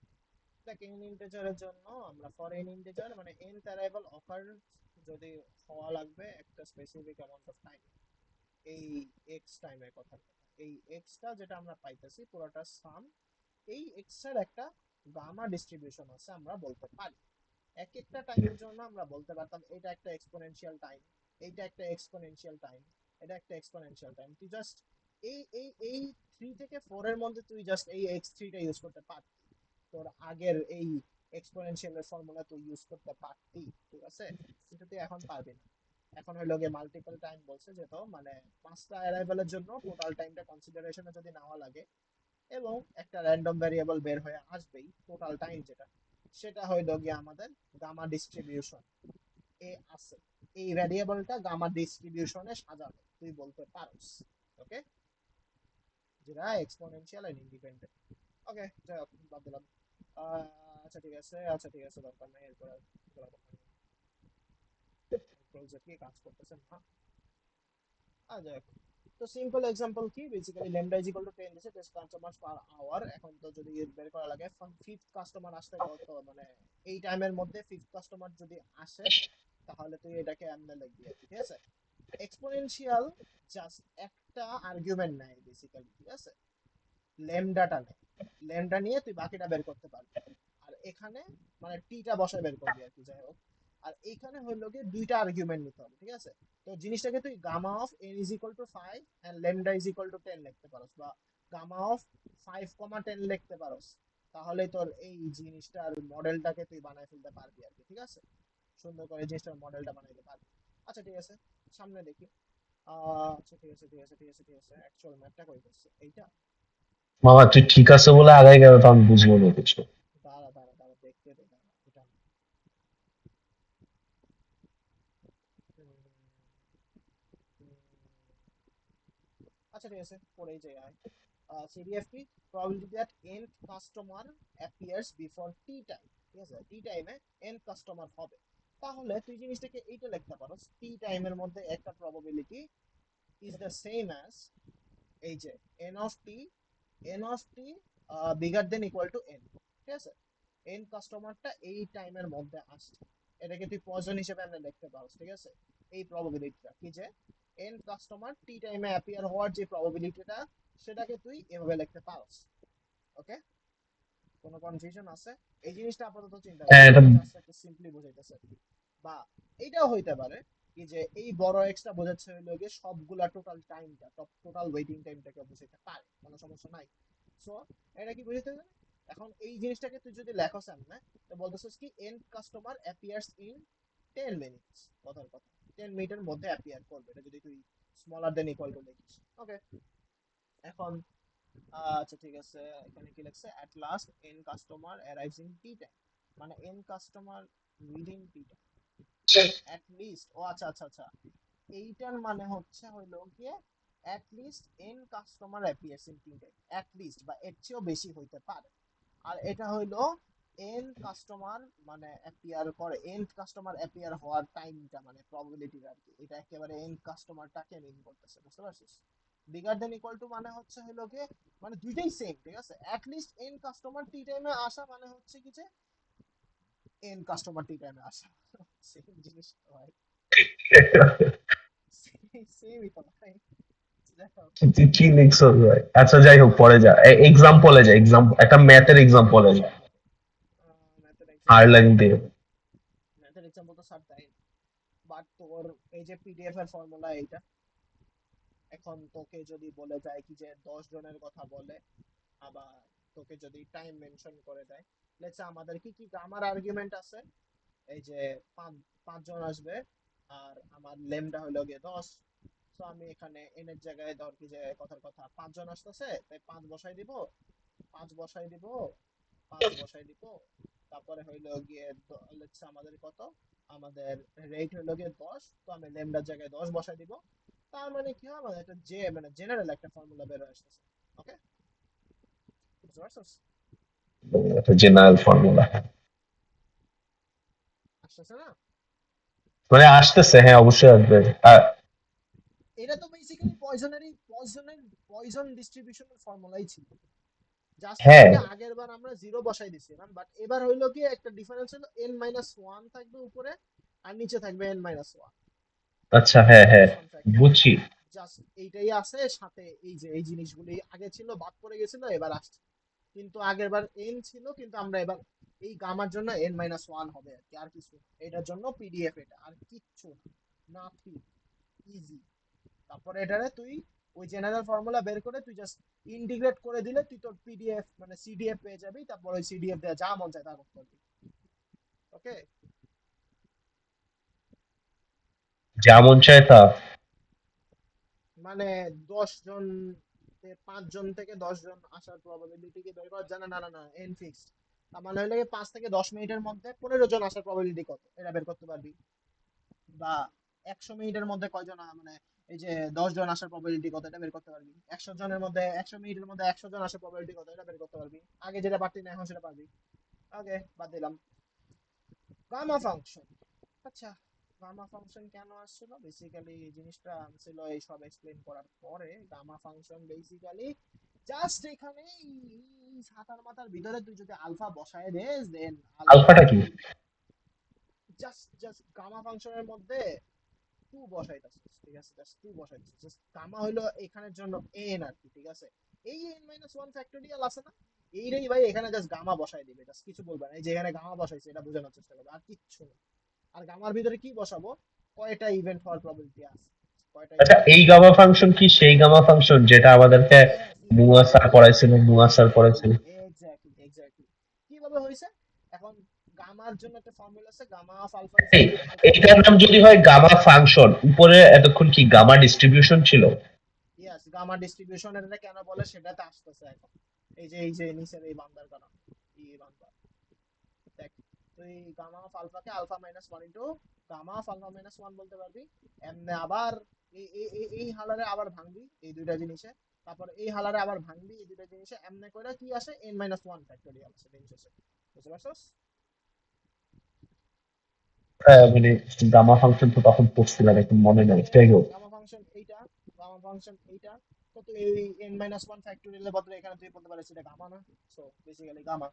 দেখ n ইন্টিজারের জন্য আমরা ফর n ইন্টিজার মানে n ভ্যারিয়েবল অকার যদি হওয়া লাগবে একটা স্পেসিফিক অ্যামাউন্ট অফ টাইম, এই এক্স টাইমের কথা, এই এক্সটা যেটা আমরা পাইতেছি পুরোটা সাম, এই এক্স এর একটা গামা ডিস্ট্রিবিউশন আছে আমরা বলতে পারি। এক একটা টাইমের জন্য আমরা বলতে পারতাম এটা একটা এক্সপোনেনশিয়াল টাইম, এইটা একটা এক্সপোনেনশিয়াল টাইম, এটা একটা এক্সপোনেনশিয়াল টাইম। তুই জাস্ট এই 3 থেকে 4 এর মধ্যে তুই জাস্ট এই x3 টা ইউজ করতে পারতি, তোর আগের এই এক্সপোনেনশিয়াল এর ফর্মুলা তুই ইউজ করতে পারতি, ঠিক আছে? কিন্তু তুই এখন পারবি না। এখন হলো গিয়ে মাল্টিপল টাইম বলছে, যেটা মানে পাঁচটা অ্যারাইভেলের জন্য টোটাল টাইমটা কনসিডারেশনে যদি নেওয়া লাগে এবং একটা র্যান্ডম ভ্যারিয়েবল বের হয়ে আসবেই টোটাল টাইম যেটা, সেটা হইলো গিয়ে আমাদের গামা ডিস্ট্রিবিউশন এ আছে, এই ভ্যারিয়েবলটা গামা ডিস্ট্রিবিউশনে সাজানো তুই বলতে পারোস। ওকে, যেটা এক্সপোনেনশিয়াল এন্ড ইন্ডিপেন্ডেন্ট। ওকে, যাই হোক, বাদ দিলাম। আচ্ছা ঠিক আছে, আচ্ছা ঠিক আছে, দরকার নাই এরপর আর এগুলো কথা নিয়ে। প্রজেক্ট কি কাজ করতেছেন না? যাই হোক, তো সিম্পল এক্সাম্পল কি, basically lambda is equal to 10 দিছে, 10 কাস্টমার পার আওয়ার। এখন তো যদি বের করা লাগে ফিফথ কাস্টমার আসতে কত, মানে এই টাইমের মধ্যে ফিফথ কাস্টমার যদি আসে, তাহলে তুই এটাকে এমনে লিখবি আর কি, ঠিক আছে? এক্সপোনেনশিয়াল জাস্ট একটা আর্গুমেন্ট নেয় বেসিক্যালি, ঠিক আছে? ল্যামডাটা নেয়, ল্যামডা নিয়ে তুই বাকিটা বের করতে পারবি। আর এখানে মানে টিটা বসায় বের করবি আর কি, যাই হোক। আর এইখানে হইলো গিয়ে দুইটা আর্গুমেন্ট নিতে হবে, ঠিক আছে? তো জিনিসটাকে তুই gamma of n is equal to 5 and lambda is equal to 10 লিখতে পারোস, বা গামা অফ 5,10 লিখতে পারোস। তাহলে তোর এই জিনিসটার মডেলটাকে তুই বানায় ফেলতে পারবি আর কি, ঠিক আছে? সুন্দর করে জিনিসটার মডেলটা বানাইতে পারবি। আচ্ছা ঠিক আছে, সামনে দেখি। আচ্ছা ঠিক আছে, ঠিক আছে, ঠিক আছে, ঠিক আছে, অ্যাকচুয়াল ম্যাথটা কই করছে এইটা? মামা তুই ঠিক আছে বলে আগাই গেল তো আমি বুঝবো না কিছু। দাঁড়া দাঁড়া দাঁড়া, দেখতে দে, দাঁড়া, এটা না। হুম, হুম, আচ্ছা ঠিক আছে, পড়েই যাই আয়। CDF কি, probability that nth customer appears before t time, ঠিক আছে? t টাইমে n কাস্টমার হবে, তাহলে তুই জিনিসটাকে এইটা লিখতে পারোস, t টাইমের মধ্যে একটা probability is the same as এই যে n of t, n of t bigger than equal to n, ঠিক আছে? n কাস্টমারটা এই টাইমের মধ্যে আসছে, এটাকে তুই পয়জন হিসেবে আমরা লিখতে পারোস, ঠিক আছে? এই প্রবাবিলিটিটা কি যে এন্ড কাস্টমার টি টাইমে অ্যাপিয়ার হওয়ার যে প্রবাবিলিটিটা সেটাকে তুই এভাবে লিখতে পারস। ওকে, কোনো কনফিউশন আছে? এই জিনিসটা আপাতত চিন্তা কর, হ্যাঁ এটা জাস্ট একটা সিম্পলি বোঝাইতেছে। বা এটাও হইতে পারে কি যে এই বড় এক্সটা বোঝাচ্ছে হইলো গিয়ে সবগুলা টোটাল টাইমটা, টোটাল ওয়েটিং টাইমটাকে বুঝাইতে পারে, কোনো সমস্যা নাই। সো এটা কি বুঝাইতে পারে? এখন এই জিনিসটাকে তুই যদি লেখো সামনে, তো বলতেছিস কি and customer appears in 10 minutes, কথার কথা 10 মিনিটের মধ্যে অ্যাপিয়ার করবে, এটা যদি তুই স্মলার দেন ইকুয়াল টু লিখিস। ওকে, এখন আচ্ছা ঠিক আছে, এখানে কি লেখছে at last n customer arrives in T time, মানে n customer within T time at least. ও আচ্ছা আচ্ছা আচ্ছা, এইটার মানে হচ্ছে হইলো গিয়ে at least n customer appears in T time, at least বা এর চেয়েও বেশি হইতে পারে। আর এটা হইলো এন কাস্টমার মানে অ্যাপিয়ার করে, এন্ড কাস্টমার অ্যাপিয়ার হওয়ার টাইমটা মানে প্রবাবিলিটি আর কি, এটা একেবারে এন্ড কাস্টমারটাকে মিন করতেছে, বুঝতে পারছিস? বিগার দেন ইকুয়াল টু মানে হচ্ছে হলো কি, মানে দুইটাই সেম, ঠিক আছে? অ্যাট লিস্ট এন কাস্টমার টি টাইমে আসা মানে হচ্ছে কি যে এন কাস্টমার টি টাইমে আসা, সেম জিনিস তো ভাই, সেমই তো ভাই। দেখো কি লিখছো ভাই? আচ্ছা যাই হোক, পরে যা, এক্সাম্পলে যা, একটা ম্যাথের এক্সাম্পলে যা, ম্যাথের হার এক্সাম্পল, লাইন দিয়ে। ম্যাথের এক্সাম্পল তো স্যার দেয়, বাট তোর এই যে পিডিএফ এর ফর্মুলা এইটা, এখন তোকে যদি বলে যায় কি যে 10 জনের কথা বলে, আবার তোকে যদি টাইম মেনশন করে দেয়, লেটস আমাদের কি কি আমার আর্গুমেন্ট আছে, এই যে পাঁচ পাঁচজন আসবে আর আমার লেমডা হলো গিয়ে 10। তো আমি এখানে এন এর জায়গায় ধর কি যে কথার কথা 5 জন আসতেছে, তাই 5 বসাই দিব, 5 বসাই দিব, 5 বসাই দিব। তারপরে হইলো গিয়ে লেটস আমাদের কত, আমাদের রেট হইলো গিয়ে 10, তো আমি লেমডার জায়গায় 10 বসাই দিব। তার মানে কি হয়, আমাদের একটা যে মানে জেনারেল একটা ফর্মুলা বের হয়ে আসতেছে। ওকে, বুঝতে পারছস? একটা জেনারেল ফর্মুলা, আসতেছে না? মানে আসতেছে, হ্যাঁ অবশ্যই আসবে। আর এটা তো বেসিক্যালি পয়জন ডিস্ট্রিবিউশনের ফর্মুলাই ছিল, জাস্ট হইলো হ্যাঁ কি আগের বার আমরা জিরো বসাই দিছিলাম, বাট এবার হইলো কি একটা ডিফারেন্স হলো এন মাইনাস ওয়ান থাকবে উপরে আর নিচে থাকবে এন মাইনাস ওয়ান, আচ্ছা, এন হ্যাঁ হ্যাঁ মাইনাস ওয়ান ফ্যাক্টোরিয়াল। বুঝছি। জাস্ট এইটাই আছে, সাথে এই যে এই জিনিসগুলি আগে ছিল বাদ পড়ে গেছিল এবার আসছে, কিন্তু আগের বার এন ছিল, কিন্তু আমরা এবার এই গামার জন্য এন মাইনাস ওয়ান হবে আর কি, আর কিছু না। এটার জন্য পিডিএফ, এটা আর কিচ্ছু না, নাথিং, ইজি। তারপরে এটারে তুই ওই জেনারেল ফর্মুলা বের করে তুই জাস্ট ইন্টিগ্রেট করে দিলে তুই তোর পিডিএফ মানে সিডিএফ পেয়ে যাবি, তারপর ওই সিডিএফ দিয়ে যা মন চায় তা করতে পারবি। ওকে, যেমন চায় তা। মানে 10 জন 5 জন থেকে 10 জন আসার প্রবাবিলিটি কি বের করা জানা, না না না এন ফিক্সড। তার মানে হলো 5 থেকে 10 মিনিটের মধ্যে 15 জন আসার প্রবাবিলিটি কত এটা বের করতে পারবি। বা 100 মিনিটের মধ্যে কয়জন মানে এই যে 10 জন আসার প্রবাবিলিটি কত এটা বের করতে পারবি। 100 জনের মধ্যে 100 মিনিটের মধ্যে 100 জন আসার প্রবাবিলিটি কত এটা বের করতে পারবি। আগে যেটা পারতি না এখন সেটা পারবি। ওকে, বাদ দিলাম গামা ফাংশন। আচ্ছা, গামা ফাংশন কেন আসছিল, বেসিক্যালি এই জিনিসটা ছিল এই সব এক্সপ্লেন করার পরে। গামা ফাংশন বেসিক্যালি জাস্ট এখানে এই সাতার মাথার ভিতরে তুই যদি আলফা বসায় দেস, দেন আলফা আলফাটা কি? তুই জাস্ট জাস্ট গামা ফাংশনের মধ্যে টু বসাইতেছিস, ঠিক আছে? জাস্ট টু বসাইতেছিস, জাস্ট গামা হইলো এখানের জন্য এন আর কি, ঠিক আছে? এই এন মাইনাস ওয়ান ফ্যাক্টোরিয়াল আছে না, এইটাই ভাই এখানে জাস্ট গামা বসাই দিবে, জাস্ট কিছু বলবে না, এই যে এখানে গামা বসাইছে এটা বোঝানোর চেষ্টা করবে, আর কিচ্ছু না। আর গামার ভিতরে কি বসাবো, কয়টা ইভেন্ট হওয়ার প্রবাবিলিটি আছে, কয়টা আচ্ছা, ইভেন্ট এই হওয়ার গামা ফাংশন কি সেই গামা ফাংশন যেটা আমাদেরকে মুয়া স্যার পড়াইছিল, মুয়া স্যার পড়াইছিল? Exactly exactly. কিভাবে হয়েছে, এখন গামার জন্য একটা ফর্মুলা আছে, গামা অফ আলফা ইজ এই ইকুয়াল টু আলফা এইটার মাইনাস নাম ওয়ান। যদি হয় গামা ফাংশন, উপরে এতক্ষণ কি গামা ডিস্ট্রিবিউশন ছিল? ইয়েস, গামা ডিস্ট্রিবিউশন এটা কেন বলে সেটাতে আসতেছে এখন। এই যে নিচের এই বান্দার কারণ, এই বান্দা দেখ, তুই গামা অফ আলফাকে alpha minus one into gamma of alpha minus one বলতে পারবি। এমনি আবার এই হালারে আবার ভাঙবি এই দুইটা জিনিসে, তারপর এই হালারে আবার ভাঙবি এই দুইটা জিনিসে, এমনি করে কি আসে এন মাইনাস ওয়ান ফ্যাক্টোরিয়াল আসে দিন শেষে, বুঝতে পারছস? মানে গামা ফাংশন তো তখন পড়ছিলাম, এখন মনে নেই, যাই হোক। গামা ফাংশন এইটা, গামা ফাংশন এইটা। তো তুই এই n মাইনাস ওয়ান ফ্যাক্টোরিয়ালের বদলে এখানে তুই বলতে পারিস এটা গামা না, সো বেসিক্যালি গামা।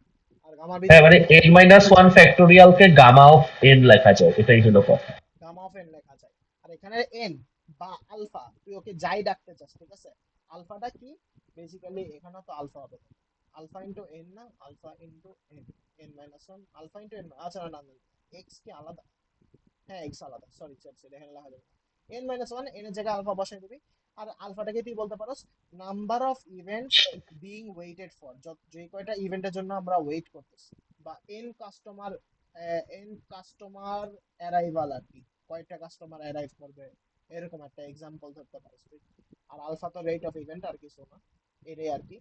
আর গামার হ্যাঁ ভিতরে মানে কি এন মাইনাস ওয়ান ফ্যাক্টোরিয়াল কে গামা অফ এন লেখা যায়, এটাই হলো কথা। গামা অফ n লেখা যায়। আর এখানে এন বা আলফা, তুই ওকে যাই ডাকতে চাস, ঠিক আছে? আলফাটা কি? বেসিক্যালি এখানে তো আলফা হবে, আলফা ইন্টু এন না, alpha into N, N minus one, alpha into N, আচ্ছা না না, এক্স কি আলাদা? হ্যাঁ এক্স আলাদা, সরি সরি, এখানে লেখা যাবে এন মাইনাস ওয়ান, এন এর জায়গায় আলফা বসাই দিবি। আর আলফাটাকে তুই বলতে পারোস number of events being weighted for, যে কয়টা ইভেন্টের জন্য আমরা ওয়েট করতেছি, বা এন কাস্টমার অ্যারাইভাল আর কি, কয়টা কাস্টমার অ্যারাইভ করবে, এরকম একটা এক্সাম্পল ধরতে পারিস তুই। আর আলফা তো রেট অফ ইভেন্ট, আর কিছু না, এটাই আর কি।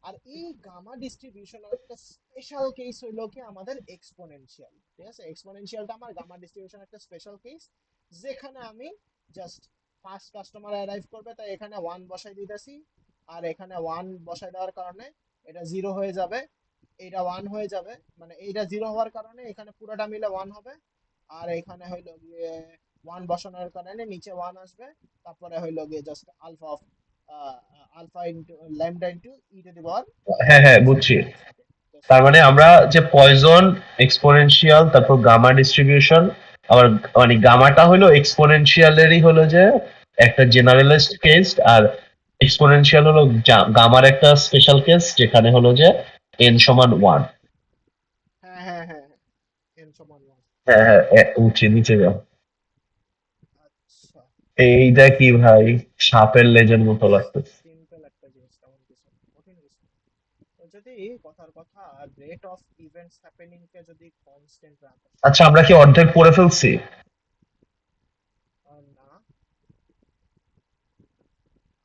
আর এই গামা ডিস্ট্রিবিউশনের একটা স্পেশাল কেস হইলো কি আমাদের এক্সপোনেনশিয়াল, ঠিক আছে? এক্সপোনেনশিয়ালটা আমার গামা ডিস্ট্রিবিউশন একটা স্পেশাল কেস, যেখানে আমি জাস্ট ফার্স্ট কাস্টমার অ্যারাইভ করবে তাই এখানে ওয়ান বসাই দিতেছি, আর এখানে ওয়ান বসাই দেওয়ার কারণে এটা জিরো হয়ে যাবে, এইটা ওয়ান হয়ে যাবে, মানে এইটা জিরো হওয়ার কারণে এখানে পুরোটা মিলে ওয়ান হবে, আর এখানে হইলো গিয়ে ওয়ান বসানোর কারণে নিচে ওয়ান আসবে, তারপরে হইলো গিয়ে just alpha of alpha into lambda into e to the power হ্যাঁ হ্যাঁ বুঝছি। এক্স থাকে। তার মানে আমরা যে পয়জন, এক্সপোনেনশিয়াল, তারপর গামা ডিস্ট্রিবিউশন, আবার মানে গামাটা হলো এক্সপোনেনশিয়ালেরই হলো যে একটা জেনারেলিস্ট কেস, আর এক্সপোনেনশিয়াল হলো গামার একটা স্পেশাল কেস যেখানে হলো যে এন সমান ওয়ান। হ্যাঁ হ্যাঁ হ্যাঁ হ্যাঁ, এন সমান ওয়ান। হ্যাঁ হ্যাঁ উঠছে নিচে যাও। আচ্ছা, এইটা কি ভাই, সাপের লেজের মতো লাগতেছে। সিম্পল একটা জিনিস, তেমন কিছু না, কঠিন কিছু না। তো যদি কথার কথা রেট অফ ইভেন্টস হ্যাপেনিং কে যদি কনস্ট্যান্ট রাখা আচ্ছা আমরা কি অর্ধেক পড়ে ফেলছি? না,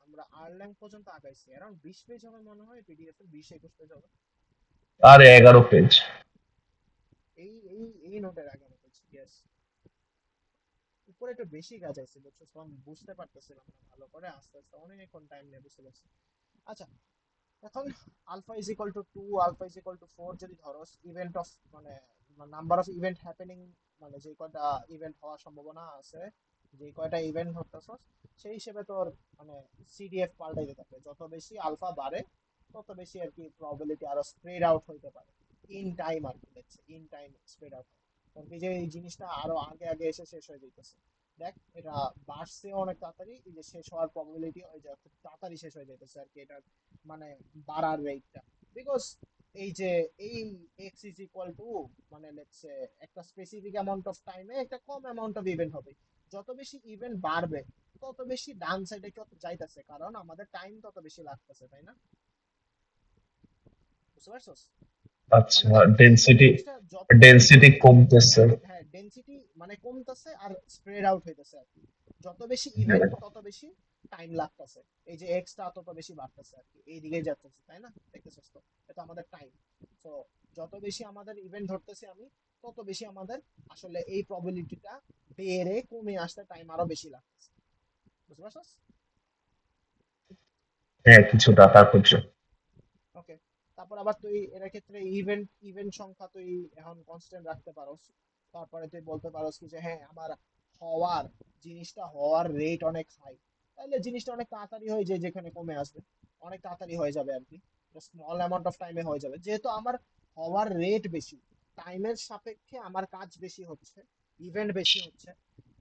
আমরা আর্লিং পর্যন্ত আগাইছি, अराउंड 20 পেজ হবে মনে হয়, পিডিএফ এর 20-21 পেজ হবে। আর 11 পেজ। এই নোটের 11 পেজ, ইয়েস। উপরে একটু বেশি কাজ আছে বুঝছো, তো আমি বুঝতে পারতেছিলাম না ভালো করে, আস্তে আস্তে অনেকক্ষণ টাইম নিয়ে বুঝতে পারছি। আচ্ছা, এখন alpha is equal to 2, alpha is equal to 4 যদি ধরো, ইভেন্ট অফ মানে নাম্বার অফ ইভেন্ট হ্যাপেনিং, মানে যে কয়টা ইভেন্ট হওয়ার সম্ভাবনা আছে, যে কয়টা ইভেন্ট ধরতেছস, সেই হিসেবে তোর মানে সিডিএফ পাল্টাইতে থাকে, যত বেশি আলফা বাড়ে তত বেশি আর কি প্রবাবিলিটি আরো স্প্রেড আউট হইতে পারে ইন টাইম আর কি, দেখছে ইন টাইম স্প্রেড আউট, কারণ কি যে এই জিনিসটা আরো আগে আগে এসে শেষ হয়ে যাইতেছে। দেখ এটা বাড়ছে অনেক তাড়াতাড়ি, এই যে শেষ হওয়ার প্রবাবিলিটি ওই যে খুব তাড়াতাড়ি শেষ হয়ে যাইতেছে আর কি, এটা মানে বাড়ার রেটটা, বিকজ এই যে এই এক্স ইজ ইকুয়াল টু মানে লেটস সে একটা স্পেসিফিক অ্যামাউন্ট অফ টাইমে একটা কম অ্যামাউন্ট অফ ইভেন্ট হবে, যত বেশি ইভেন্ট বাড়বে তত বেশি ডান সাইডে কত যাইতেছে, কারণ আমাদের টাইম তত বেশি লাগতেছে, তাই না? বুঝতে পারছস? মানে আচ্ছা, দেখ এই ডেনসিটি, জিনিসটা যত বেশি, ডেনসিটি কমতেছে। হ্যাঁ ডেনসিটি মানে কমতেছে আর স্প্রেড আউট হইতেছে আর কি, যত বেশি ইভেন্ট তত বেশি টাইম লাগতেছে, এই যে এক্সটা তত বেশি বাড়তেছে আর কি, এই দিকে যাচ্ছে, তাই না? দেখতেছস তো, এটা আমাদের টাইম। তো যত বেশি আমাদের ইভেন্ট ধরতেছি আমি, তত বেশি আমাদের আসলে এই প্রবাবিলিটিটা বেড়ে কমে আসতে টাইম আরো বেশি লাগতেছে। বুঝতে পারছস? হ্যাঁ কিছুটা, তারপর ওকে, তারপর আবার তুই এর ক্ষেত্রে ইভেন্ট সংখ্যা তুই এখন কনস্ট্যান্ট রাখতে পারোস, তারপরে তুই বলতে পারোস কি যে হ্যাঁ আমার হওয়ার জিনিসটা হওয়ার রেট অনেক হাই, তাহলে জিনিসটা অনেক তাড়াতাড়ি হয়ে যায়, যেখানে কমে আসবে অনেক তাড়াতাড়ি হয়ে যাবে আর কি, স্মল অ্যামাউন্ট অফ টাইমে হয়ে যাবে, যেহেতু আমার হওয়ার রেট বেশি, টাইমের সাপেক্ষে আমার কাজ বেশি হচ্ছে, ইভেন্ট বেশি হচ্ছে,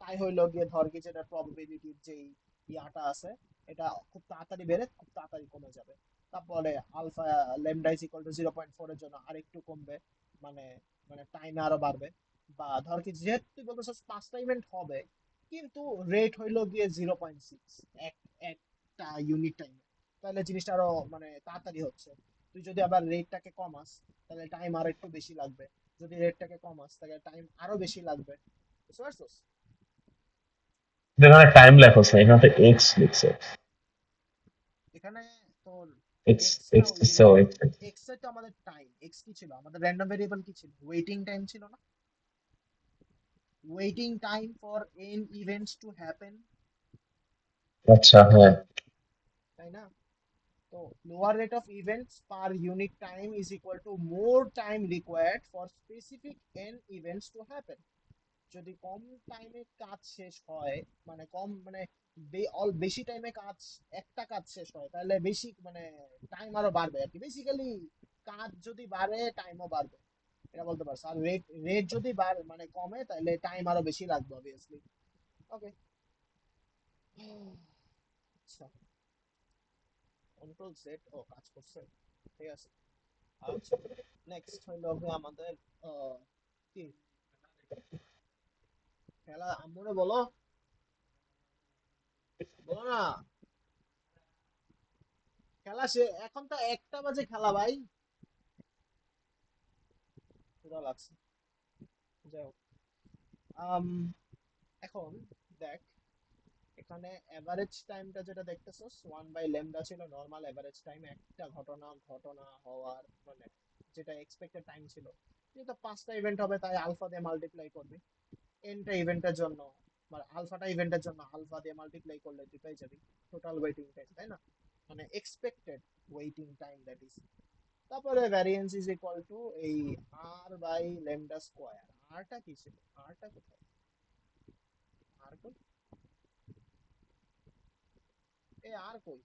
তাই হইলো গিয়ে ধর কি যেটা প্রবাবিলিটির যেই ইয়াটা আছে, এটা খুব তাড়াতাড়ি বেড়ে খুব তাড়াতাড়ি কমে যাবে। তারপরে alpha lambda is equal to 0.4 এর জন্য আরেকটু কমবে, মানে মানে টাইমে আরো বাড়বে। বা ধর কি যেহেতু তুই বলতেছিস 5টা ইভেন্ট হবে, কিন্তু রেট হইলো গিয়ে 0.6 এক একটা ইউনিট টাইমে, তাহলে জিনিসটা আরো মানে তাড়াতাড়ি হচ্ছে। তুই যদি আবার রেটটাকে কমাস তাহলে টাইম আরো একটু বেশি লাগবে, যদি রেটটাকে কমাস তাহলে টাইম আরো বেশি লাগবে। বুঝতে পারছিস? এখানে টাইম লেখা আছে, এখানে তো এক্স লিখছে। এখানে তোর এক্স এক্সটা এক্স ওই যে সেও এক্স। এক্স এর তো আমাদের টাইম, এক্স কি ছিল আমাদের র্যান্ডম ভেরিয়েবল, কি ছিল ওয়েটিং টাইম ছিল না, waiting time for N events to happen, আচ্ছা হ্যাঁ। তাই না? তো lower rate of events per unit time is equal two more time required for specific N events to happen. যদি কম টাইমে কাজ শেষ হয়, মানে কম মানে বেশি টাইমে কাজ, একটা কাজ শেষ হয়, তাহলে বেশি মানে টাইম আরো বাড়বে আর কি, বেসিক্যালি কাজ যদি বাড়ে টাইমও বাড়বে, এটা বলতে পারছো। আর রেট রেট যদি মানে কমে তাহলে টাইম আরো বেশি লাগবে অবভিয়াসলি। ওকে, আচ্ছা, কন্ট্রোল জেড ও কাজ করছে, ঠিক আছে। আচ্ছা, নেক্সট হইলো গিয়ে আমাদের কি খেলা, আম্মুরে বলো, বলো না। খেলা সে এখন তো 1টা বাজে খেলা ভাই, পুরা লাগছে। যাই হোক, আম, এখন দেখ, এখানে এভারেজ টাইমটা যেটা দেখতেছস 1/λ ছিল নরমাল এভারেজ টাইম একটা ঘটনা ঘটনা হওয়ার, মানে যেটা এক্সপেক্টেড টাইম ছিল। যেহেতু 5টা ইভেন্ট হবে তাই আলফা দিয়ে মাল্টিপ্লাই করবি এনটা ইভেন্টের জন্য, মানে আলফাটা ইভেন্টের জন্য আলফা দিয়ে মাল্টিপ্লাই করলে তুই পেয়ে যাবি টোটাল ওয়েটিং টাইম, তাই না? মানে expected waiting time that is. তারপরে ভ্যারিয়েন্স ইজ ইকুয়াল টু এই আর বাই ল্যামডা স্কয়ার। আরটা কি ছিল? আরটা কোথায়? আর কই? এ আর কই?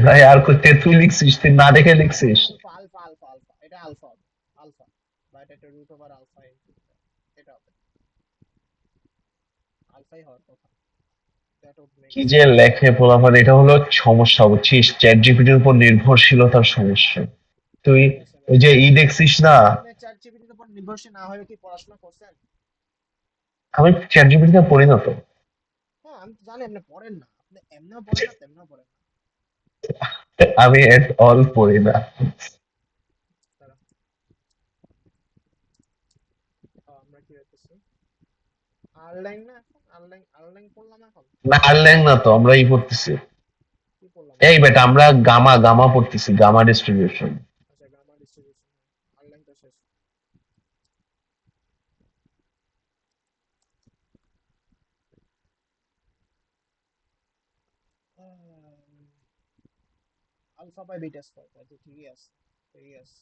ভাই আর করতে তুই লিখছিস, তুই না দেখে লিখছিস। আলফা আলফা আলফা আলফা, এটা আলফা হবে। আলফা, বা এটা একটা রুট ওভার আলফা ইনটু, এটা হবে আলফাই হওয়ার কথা। দ্যাট উড মেক কি যে সেন্স। লেখে পোলাপান, এটা হলো সমস্যা, বুঝছিস? চ্যাট জিপিটির উপর নির্ভরশীলতার সমস্যা। তুই লসেন ওই যে আপনি, দেখছিস না? আপনি চ্যাট জিপিটির উপর নির্ভরশীল না হয়ে কি পড়াশোনা করছেন? আমি চ্যাট জিপিটিতে পড়ি না তো। হ্যাঁ আমি তো জানি আপনি পড়েন না, আপনি এমনিও পড়েন না তেমনিও পড়েন না। আমি এট অল পড়ি না। দাঁড়া, আমরা কি হইতেছি আরলাইন না, এখন আরলাইন আরলাইন করলাম এখন। না আর্লেন না তো, আমরা পড়তেছি। কি করলাম এই এখন? বেটা আমরা গামা গামা পড়তেছি, গামা ডিস্ট্রিবিউশন। আচ্ছা, গামা ডিস্ট্রিবিউশন, আরলাইন তো শেষ। আলফা বাই বিটা স্কয়ার, তাই তো ঠিকই আছে, ঠিকই আছে।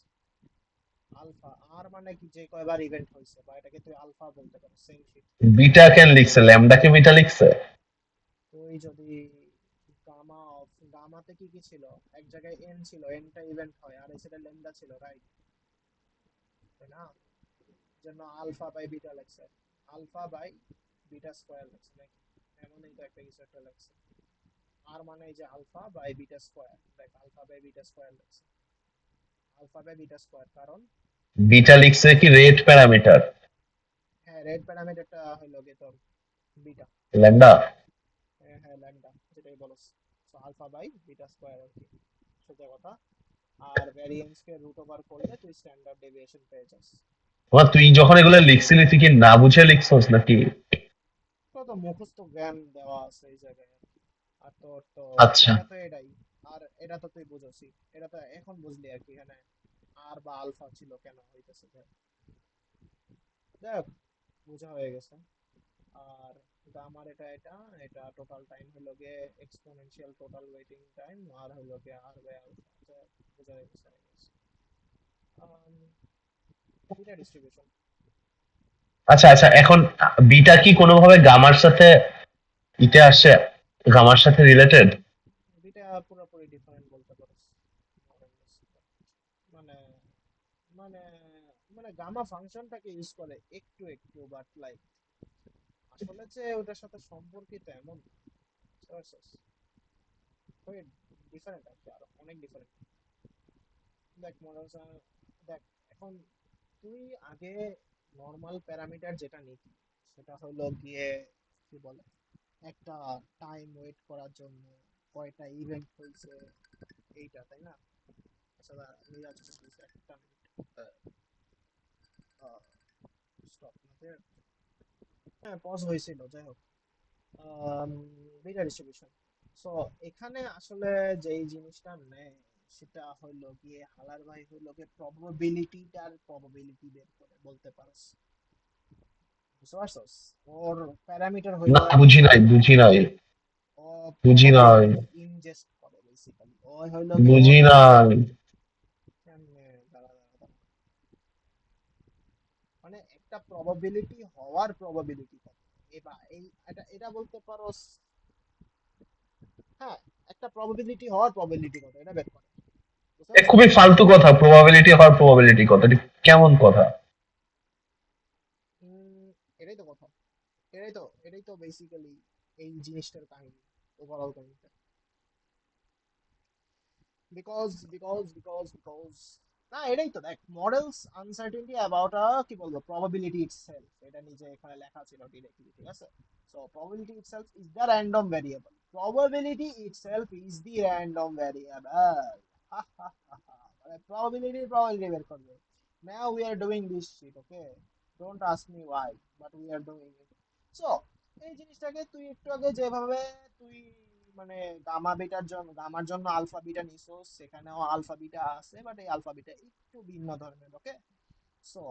আলফা আর মানে কি, যে কয়বার ইভেন্ট হয়েছে বা এটাকে তুই আলফা বলতে পারো, সেম শিট। বিটা কেন লিখছে, ল্যামডাকে বিটা লিখছে? তুই যদি গামা অফ, গামাতে কি কি ছিল? এক জায়গায় এন ছিল, এনটা ইভেন্ট হয়, আর এসে ল্যামডা ছিল, রাইট? তাই না? জন্য আলফা বাই বিটা লেখছে, আলফা বাই বিটা স্কয়ার লেখছে নাকি, এমনই তো একটা কিছু একটা লেখছে। আর মানে এই যে আলফা বাই বিটা স্কয়ার, দেখ আলফা বাই বিটা স্কয়ার লেখছে, আলফা বাই বিটা স্কয়ার, কারণ বিটা লিখছে কি রেট প্যারামিটার? হ্যাঁ রেড প্যারামিটারটা হলো গিয়ে তোর বিটা। ল্যামডা। হ্যাঁ হ্যাঁ ল্যামডা, যেটাই বলস। So alpha by beta square আর কি, সোজা কথা। আর ভ্যারিয়েন্স কে রুট ওভার করলে তুই স্ট্যান্ডার্ড ডেভিয়েশন পেয়ে যাস। তোমার তুই যখন এগুলো লিখছিলি তুই কি না বুঝে লিখছস নাকি? তো তো মুখস্থ জ্ঞান দেওয়া আছে এই জায়গায় আর কি। আর তোর তো আচ্ছা। এটা তো এটাই। আর এটা তো তুই বুঝছিস, এটা তো এখন বুঝলি আর কি, এখানে আর বা আলফা ছিল কেন হইতেছে, দেখ বোঝা হয়ে গেছে। আর গামার এটা এটা, এটা টোটাল টাইম হলো গিয়ে এক্সপোনেনশিয়াল টোটাল ওয়েটিং টাইম, আর হলো গিয়ে আর বাই আলফা, বোঝা হয়ে গেছে I guess। বিটা ডিস্ট্রিবিউশন, আচ্ছা আচ্ছা, এখন বিটা কি কোনোভাবে গামার সাথে ইতে আসে, গামার সাথে রিলেটেড? বিটা পুরোপুরি ডিফারেন্ট বলতে পারো, মানে মানে মানে গামা ফাংশনটাকে ইউজ করে একটু একটু, বাট লাইক আসলে যে ওটার সাথে সম্পর্কিত এমন খুবই ডিফারেন্ট আর কি, আরো অনেক ডিফারেন্ট। দেখ মনে হচ্ছে, দেখ এখন তুই আগে নর্মাল প্যারামিটার যেটা নিতি সেটা হলো গিয়ে কি বলে, একটা টাইম ওয়েট করার জন্য কয়টা ইভেন্ট হয়েছে এইটা, তাই না? আচ্ছা দাঁড়া, আমি যাচ্ছি please, একটা স্টপ না, হ্যাঁ পজ হয়েছিল, যাই হোক। বিটা ডিস্ট্রিবিউশন, সো এখানে আসলে যেই জিনিসটা নেয় সেটা হইলো গিয়ে হালার ভাই হইলো গিয়ে প্রবাবিলিটিটার প্রবাবিলিটি বের করে বলতে পারস, বুঝতে পারছস? ওর প্যারামিটার না হইলো বুঝি একটা, নাই, বুঝি নাই, ও বুঝি নাই, প্রবাবিলিটি ইনজেস্ট করে বেসিক্যালি, ও হইলো গিয়ে ওর বুঝি নাই। কেমনে, দাঁড়া দাঁড়া দাঁড়া, মানে একটা প্রবাবিলিটি হওয়ার প্রবাবিলিটি কত, এবার এই এটা এটা বলতে পারোস। হ্যাঁ, একটা প্রবাবিলিটি হওয়ার প্রবাবিলিটি কত এটা বের করে, বুঝতে এ পারছো? খুবই ফালতু কথা, প্রবাবিলিটি হওয়ার প্রবাবিলিটি কত, এটা কেমন কথা? এটাই তো কথা, এটাই তো বেসিক্যালি এই জিনিসটার কাহিনী। ওভারঅল কাহিনীটা। বিকজ না, এটাই তো দেখ, মডেলস আনসার্টেনটি অ্যাবাউট কি বলবো, প্রবাবিলিটি ইটসেলফ, এটা নিজে এখানে লেখা ছিল ডিরেক্টলি, ঠিক আছে? So probability itself is the random variable, probability itself is the random variable. মানে প্রবাবিলিটি বের করবে। Now we are doing this sheet, okay? Don't ask me why, but we are doing it. So এই জিনিসটাকে তুই একটু আগে যেভাবে তুই মানে গামার জন্য আলফা বিটা নিছোস, সেখানেও আলফা বিটা আছে, বাট এই আলফা বিটা একটু ভিন্ন ধরনের, ওকে? সো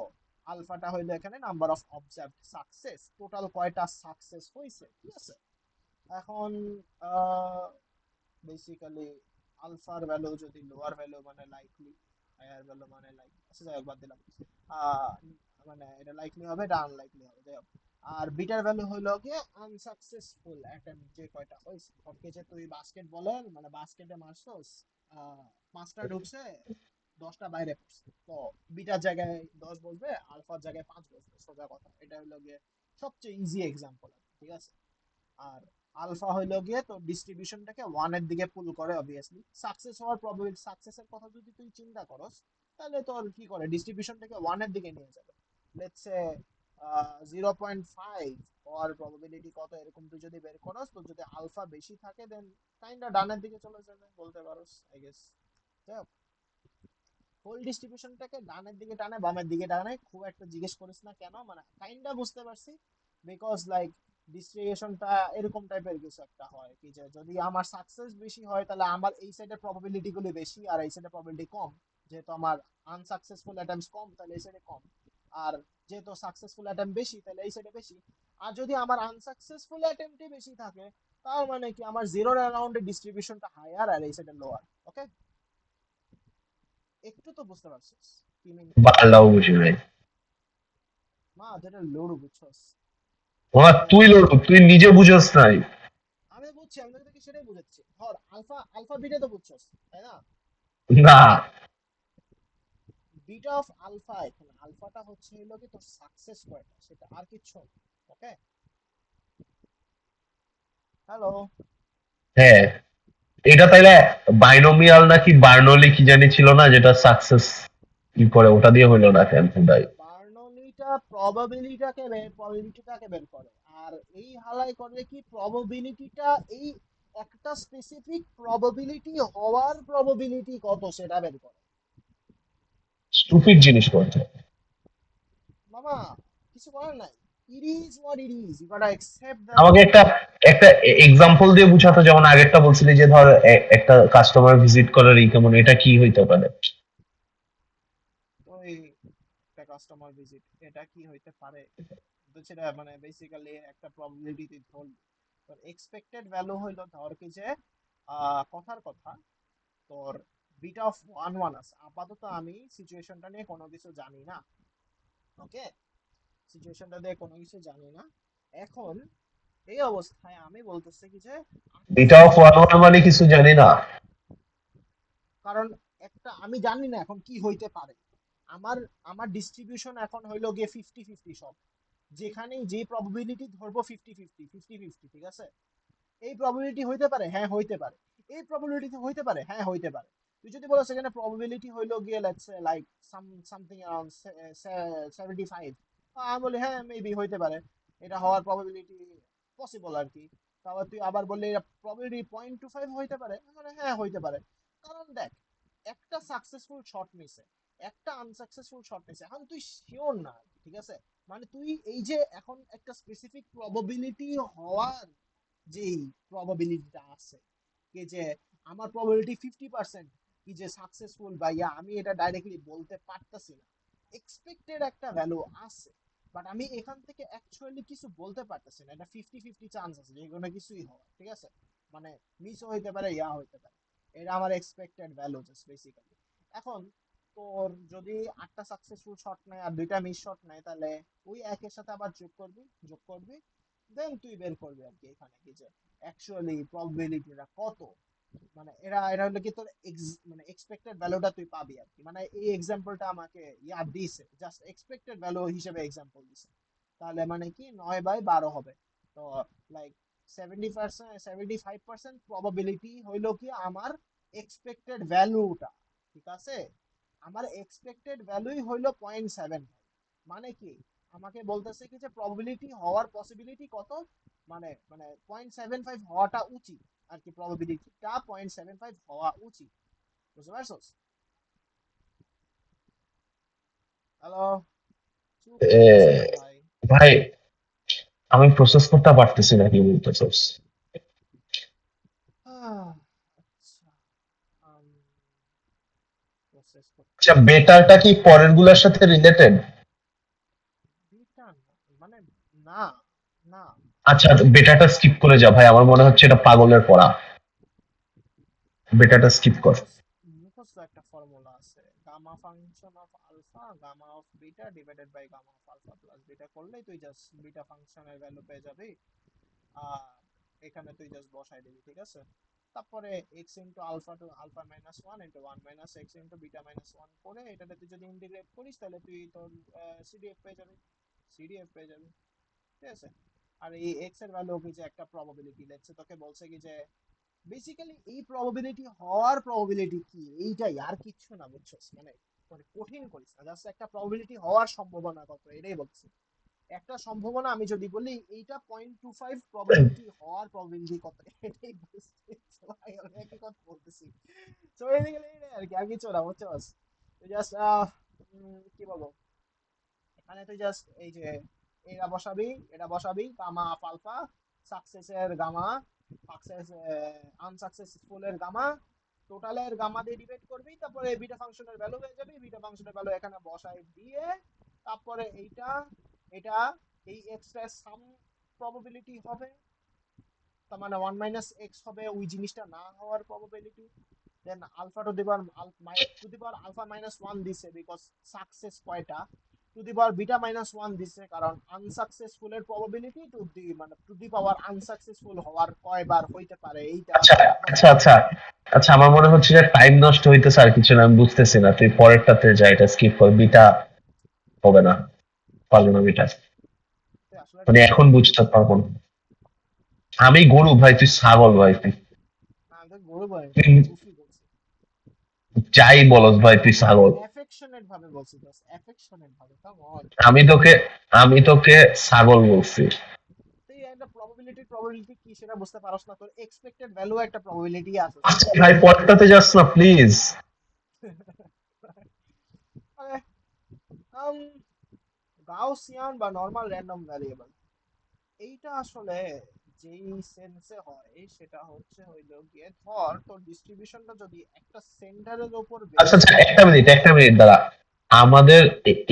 আলফাটা হইলো এখানে number of observed success, total কয়টা সাকসেস হইছে, ঠিক আছে? এখন বেসিক্যালি আলফার ভ্যালু যদি লোয়ার ভ্যালু মানে লাইকলি, হায়ার ভ্যালু মানে লাইক, আচ্ছা যাই হোক বাদ দিলাম। আহ, মানে এটা লাইকলি হবে, এটা আনলাইকলি হবে, যাই হোক। আর বিটার ভ্যালু হইলো গিয়ে আনসাকসেসফুল অ্যাটেম্প্ট যে কয়টা হইছে, ওকে? যে তুই বাস্কেট বলের মানে বাস্কেটে মারছস, পাঁচটা ঢুকছে, 10টা বাইরে পড়ছে, তো বিটার জায়গায় 10 বসবে, আলফার জায়গায় 5 বসবে, সোজা কথা। এটা হইলো গিয়ে সবচেয়ে ইজি এক্সাম্পল, ঠিক আছে? আর আলফা হইলো গিয়ে তো ডিস্ট্রিবিউশনটাকে ওয়ানের দিকে পুল করে, অবভিয়াসলি সাকসেস হওয়ার প্রবাবিলিটি, সাকসেসের কথা যদি তুই চিন্তা করস, তাহলে তোর কি করে ডিস্ট্রিবিউশনটাকে ওয়ানের দিকে নিয়ে যাবে। লেটস সে 0.5 হওয়ার প্রবাবিলিটি কত, এরকম তুই যদি বের করস, তো যদি আলফা বেশি থাকে দেন কাইন্ডা ডানের দিকে চলে যাবে বলতে পারোস, আই গেস। যাই হোক, হোল ডিস্ট্রিবিউশনটাকে ডানের দিকে টানে বামের দিকে টানে, খুব একটা জিজ্ঞেস করিস না কেন, মানে কাইন্ডা বুঝতে পারছি। বিকজ লাইক ডিস্ট্রিবিউশনটা এরকম টাইপের কিছু একটা হয় কি, যে যদি আমার সাকসেস বেশি হয় তাহলে আমার এই সাইডের প্রবাবিলিটি গুলো বেশি, আর এই সাইডের প্রবাবিলিটি কম। যেহেতু আমার আনসাকসেসফুল অ্যাটেম্পটস কম, তাহলে এই সাইডে কম। আর যেহেতু সাকসেসফুল অ্যাটেম্প বেশি, তাহলে এই সাইডে বেশি। আর যদি আমার আনসাকসেসফুল অ্যাটেম্পটই বেশি থাকে, তার মানে কি আমার জিরোর অ্যারাউন্ডে ডিস্ট্রিবিউশনটা হায়ার আর এই সাইডে লোয়ার, ওকে? একটু তো বুঝতে পারছিস কি মিন করতেছি? বাংলাও বুঝি নাই। মা যেটা লোড বুঝছস, ওরা মানে তুই লোক, তুই নিজে বুঝস নাই। আমি বুঝছি, আমি তোকে সেটাই বুঝাচ্ছি। ধর আলফা আলফা বিটা তো বুঝছস, তাই না? না, বিটা অফ আলফা, এখানে আলফাটা হচ্ছে হলো কি তোর সাকসেস কয়টা, সেটা আর কিচ্ছু, ওকে? হ্যালো? হ্যাঁ, এটা তাইলে বাইনোমিয়াল নাকি বার্নলি কি জানি ছিল না, যেটা সাকসেস কি করে, ওটা দিয়ে হইলো না কেন ভাই? বার্নলিটা প্রবাবিলিটিটাকে বের করে, আর এই হালাই করে কি প্রবাবিলিটিটা, এই একটা স্পেসিফিক প্রবাবিলিটি হওয়ার প্রবাবিলিটি কত সেটা বের করে। স্টুপিড জিনিস করছে। মামা, কিছু করার নাই। It is what it is, you gotta accept the আমাকে ফ্যাক্ট। একটা একটা এক্সাম্পল দিয়ে বুঝাতো, যেমন আগেরটা বলছিলি যে ধর একটা কাস্টমার ভিজিট করার এই কেমন, এটা কি হইতে পারে? ওই একটা কাস্টমার ভিজিট, এটা কি হইতে পারে, তো সেটা মানে বেসিক্যালি একটা প্রবাবিলিটি ধর, তোর এক্সপেক্টেড ভ্যালু হইলো ধর কি যে কথার কথা, তোর বিটা অফ 1 1 আছে। আপাতত আমি সিচুয়েশনটা নিয়ে কোনো কিছু জানি না, ওকে? সিচুয়েশনটা দিয়ে কোনো কিছু জানি না। এখন এই অবস্থায় আমি বলতেছি কি যে একটা beta of success, one one মানে কিছু জানি না। কারণ একটা আমি জানি না এখন কি হইতে পারে। আমার আমার ডিস্ট্রিবিউশন এখন হইলো গিয়ে 50-50 সব, যেখানেই যে প্রবাবিলিটি ধরবো 50-50 ঠিক আছে? এই প্রবাবিলিটি হইতে পারে, হ্যাঁ হইতে পারে। এই প্রবাবিলিটি হইতে পারে, হ্যাঁ হইতে পারে। তুই যদি বলো সেখানে প্রবাবিলিটি হইলো গিয়ে let's say like something around 75, আমি বলি হ্যাঁ মেবি হইতে পারে, এটা হওয়ার প্রবাবিলিটি পসিবল আর কি। তারপর তুই আবার বললি এটা প্রবাবিলিটি 0.25 হইতে পারে, মানে হ্যাঁ হইতে পারে। কারণ দেখ, একটা সাকসেসফুল শট নিছে, একটা আনসাকসেসফুল শট নিছে, এখন তুই শিওর না, ঠিক আছে? মানে তুই এই যে এখন একটা স্পেসিফিক প্রবাবিলিটি হওয়ার যেই প্রবাবিলিটিটা আছে, কি যে আমার প্রবাবিলিটি 50% কি যে সাকসেসফুল বা ইয়া, আমি এটা ডাইরেক্টলি বলতে পারতাছি না। এক্সপেক্টেড একটা ভ্যালু আছে, বাট আমি এখান থেকে অ্যাকচুয়ালি কিছু বলতে পারতেছি না। এটা 50-50 চান্স আছে যে কোনো কিছুই হওয়ার, ঠিক আছে? মানে মিসও হইতে পারে, ইয়া হইতে পারে। এটা আমার এক্সপেক্টেড ভ্যালু জাস্ট বেসিক্যালি। এখন তোর যদি 8টা সাকসেসফুল শট নেয় আর 2টা মিস শট নেয়, তাহলে ওই একের সাথে আবার যোগ করবি, দেন তুই বের করবি আর কি এখানে কি যে অ্যাকচুয়ালি প্রবাবিলিটিটা কত। মানে এরা এরা হলো কি তোর মানে এক্সপেক্টেড ভ্যালুটা তুই পাবি আর কি। মানে এই এক্সাম্পলটা আমাকে ইয়াদ দিয়েছে, জাস্ট এক্সপেক্টেড ভ্যালু হিসেবে এক্সাম্পল দিছে। তাহলে মানে কি 9/12 হবে। তো লাইক 70%, 75% প্রবাবিলিটি হইলো কি আমার এক্সপেক্টেড ভ্যালুটা, ঠিক আছে? আমার এক্সপেক্টেড ভ্যালুই হইলো 0.7, মানে কি আমাকে বলতেছে কি যে প্রবাবিলিটি হওয়ার পসিবিলিটি কত, মানে মানে 0.75 হওয়াটা উচিত আর কি, প্রবাবিলিটিটা 0.75 হওয়া উচিত, বুঝতে পারছো? হ্যালো, চুপ এ, হয়ে গেছো কেন ভাই? ভাই আমি প্রসেস করতে পারতেছি না কি বলতেছস। আচ্ছা, প্রসেস করতে আচ্ছা, পারতেছি বেটারটা কি পরের গুলার সাথে রিলেটেড? না, মানে না, না, আচ্ছা, বেটাটা স্কিপ করে যা ভাই, আমার মনে হচ্ছে এটা পাগলের পড়া। বেটাটা স্কিপ কর। মুখস্থ, মুখস্থ একটা ফর্মুলা আছে, gamma function of alpha gamma of beta divided by gamma of alpha plus beta করলেই তুই জাস্ট বিটা ফাংশনের ভ্যালু পেয়ে যাবি। আর এখানে তুই জাস্ট বসাই দিবি, ঠিক আছে? তারপরে x into alpha to alpha minus 1 into 1 minus x into beta minus 1 করে এটাতে তুই যদি ইন্টিগ্রেট করিস তাহলে তুই তোর সিডিএফ পেয়ে যাবি, সিডিএফ পেয়ে যাবি, ঠিক আছে? আর এই x এর ভ্যালু কি যে একটা প্রবাবিলিটি, লেটস তোকে বলছে কি যে বেসিক্যালি এই প্রবাবিলিটি হওয়ার প্রবাবিলিটি কি, এইটাই আর কিচ্ছু না, বুঝছস? মানে মানে কঠিন করিস না, জাস্ট একটা প্রবাবিলিটি হওয়ার সম্ভাবনা কত এটাই বলছি। একটা সম্ভাবনা আমি যদি বলি এইটা 0.25 প্রবাবিলিটি হওয়ার প্রবাবিলিটি কত, এটাই বলছি। ভাই আমি একই কথা বলতেছি, তো বেসিক্যালি এটাই আর কি, আর কিছু না, বুঝছস? জাস্ট কি বলবো, এখানে তুই জাস্ট এই যে এটা বসাবি গামা অফ আলফা, সাকসেসের গামা, সাকসেস আনসাকসেসফুল এর গামা, টোটালের গামা দিয়ে ডিভাইড করবি, তারপরে বিটা ফাংশনের ভ্যালু হয়ে যাবে, বিটা ফাংশনের ভ্যালু এখানে বসাই দিয়ে তারপরে এইটা এটা এই এক্সট্রা সাম প্রবাবিলিটি হবে, তার মানে 1 মাইনাস এক্স হবে ওই জিনিসটা না হওয়ার probability, then alpha to the power alpha minus 1 দিছে বিকজ সাকসেস কয়টা, to the power beta minus 1 দিছে কারণ আনসাকসেসফুল এর probability, to the power unsuccessful হওয়ার কয়বার হইতে পারে এইটা আচ্ছা আচ্ছা আচ্ছা আচ্ছা, আমার মনে হচ্ছে যে টাইম নষ্ট হইতেছে আর কিছু না, আমি বুঝতেছি না, তুই পরেরটাতে যা, এটা স্কিপ কর, বিটা হবে না, পারবো না বিটা, আসলে মানে ট্রাই এখন কর। বুঝতে পারবো না। আমি গরু ভাই, তুই ছাগল ভাই, তুই না আমি তো গরু বলি না, তুই গুফি বলছি। যাই বলস ভাই, তুই ছাগল। অ্যাফেকশনেট ভাবে বলছি, জাস্ট অ্যাফেকশনেট ভাবে, কাম অন। আমি তোকে আমি তোকে ছাগল বলছি। তুই একটা প্রবাবিলিটি কি সেটা বুঝতে পারছ না, তোর এক্সপেক্টেড ভ্যালু একটা প্রবাবিলিটি আছে, আচ্ছা সিম্পল। ভাই, পরেরটাতে যাস না প্লিজ। গাউসিয়ান বা নরমাল র্যান্ডম ভ্যারিয়েবল, এইটা আসলে যেই সেন্সে হয় সেটা হচ্ছে হইলো গিয়ে ধর তোর ডিস্ট্রিবিউশনটা যদি একটা সেন্টারের উপর আচ্ছা বেস আচ্ছা, করে। একটা মিনিট দাঁড়া। আমাদের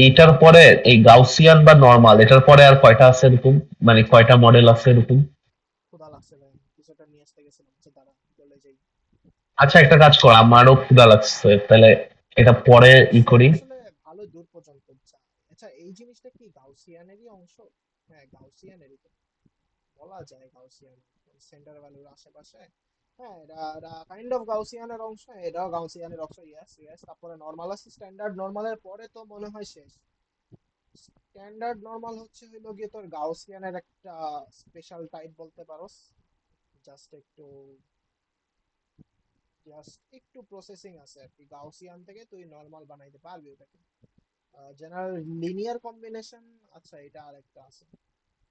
এইটার পরে এই গাউসিয়ান বা নরমাল, এটার পরে আর কয়টা আছে এরকম, মানে কয়টা মডেল আছে এরকম? খোদা লাগছে ভাই, কিছুটা নিয়ে আসতে গেছিলাম, আচ্ছা দাঁড়া চলে যাই। আচ্ছা, একটা কাজ কর, আমারও ক্ষুধা লাগছে, তাহলে এটা পরে গাউসিয়ান করি। আসলে ভালো দূর পর্যন্ত যায়। আচ্ছা এই জিনিসটা কি গাউসিয়ানেরই অংশ? হ্যাঁ গাউসিয়ানেরই তো বলা যায়, গাউসিয়ান সেন্টার ভ্যালুর আশেপাশে। হ্যাঁ এটা কাইন্ড অফ গাউসিয়ানের অংশ, এটাও গাউসিয়ানের অংশ, ইয়েস ইয়েস। তারপরে নরমাল আছে, স্ট্যান্ডার্ড নরমালের পরে তো মনে হয় শেষ। স্ট্যান্ডার্ড নরমাল হচ্ছে হইলো গিয়ে তোর গাউসিয়ানের একটা স্পেশাল টাইপ বলতে পারোস। জাস্ট একটু জাস্ট একটু প্রসেসিং আছে আর কি, গাউসিয়ান থেকে তুই নরমাল বানাইতে পারবি ওটাকে। জেনারেল লিনিয়ার কম্বিনেশন, আচ্ছা এটা আরেকটা আছে।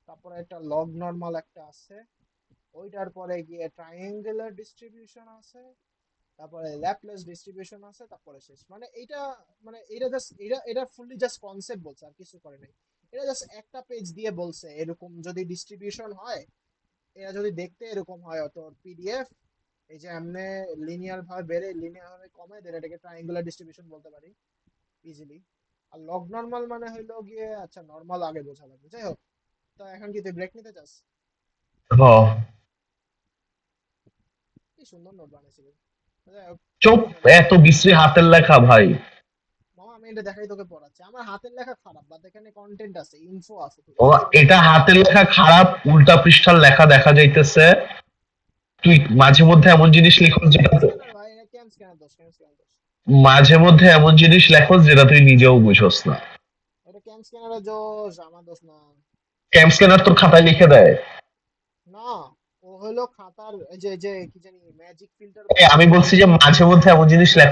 তারপরে একটা লগ নরমাল একটা আছে, ওইটার পরে গিয়ে ট্রায়াঙ্গুলার ডিস্ট্রিবিউশন আছে, তারপরে ল্যাপলেস ডিস্ট্রিবিউশন আছে, তারপরে শেষ। মানে এইটা মানে এটা জাস্ট এটা ফুললি জাস্ট কনসেপ্ট বলছে, আর কিছু করে নাই। এটা জাস্ট একটা পেজ দিয়ে বলছে এরকম যদি ডিস্ট্রিবিউশন হয়, এটা যদি দেখতে এরকম হয় তোর পিডিএফ, এই যে এমনি লিনিয়ার ভাবে বেড়ে লিনিয়ার ভাবে কমে, দেন এটাকে ট্রায়াঙ্গুলার ডিস্ট্রিবিউশন বলতে পারি ইজিলি। আর লগ নরমাল মানে হইলো গিয়ে, আচ্ছা নরমাল আগে বোঝা লাগবে, যাই হোক। তো এখন কি তুই ব্রেক নিতে চাস? হ। কি সুন্দর নোট বানাইছিস। যাই হোক, চুপ। সমস্যা নেই। এত বিশ্রী হাতের লেখা ভাই। মামা আমি এটা দেখাই তোকে পড়াচ্ছি, আমার হাতের লেখা খারাপ বাট এখানে কন্টেন্ট আছে, ইনফো আছে, ঠিক ও, আছে? সমস্যা এটা নেই। হাতের লেখা খারাপ, উল্টা পৃষ্ঠার লেখা দেখা যাইতেছে। তুই মাঝে মধ্যে এমন জিনিস এটা লিখস যেটা ক্যাম তো, স্ক্যানার ভাই, এটা ক্যাম স্ক্যানার দোষ, ক্যাম স্ক্যানার দোষ। মাঝে মধ্যে এমন জিনিস লেখস যেটা তুই নিজেও বুঝস না। এটা ক্যাম স্ক্যানারের দোষ, আমার দোষ না। ক্যাম্প স্ক্যানার তোর খাতায় লিখে দেয়? না, হলো খাতার যে যে কি জানি ম্যাজিক ফিল্টার আমি বলছি যে মাঝে মধ্যে এমন জিনিস লেখা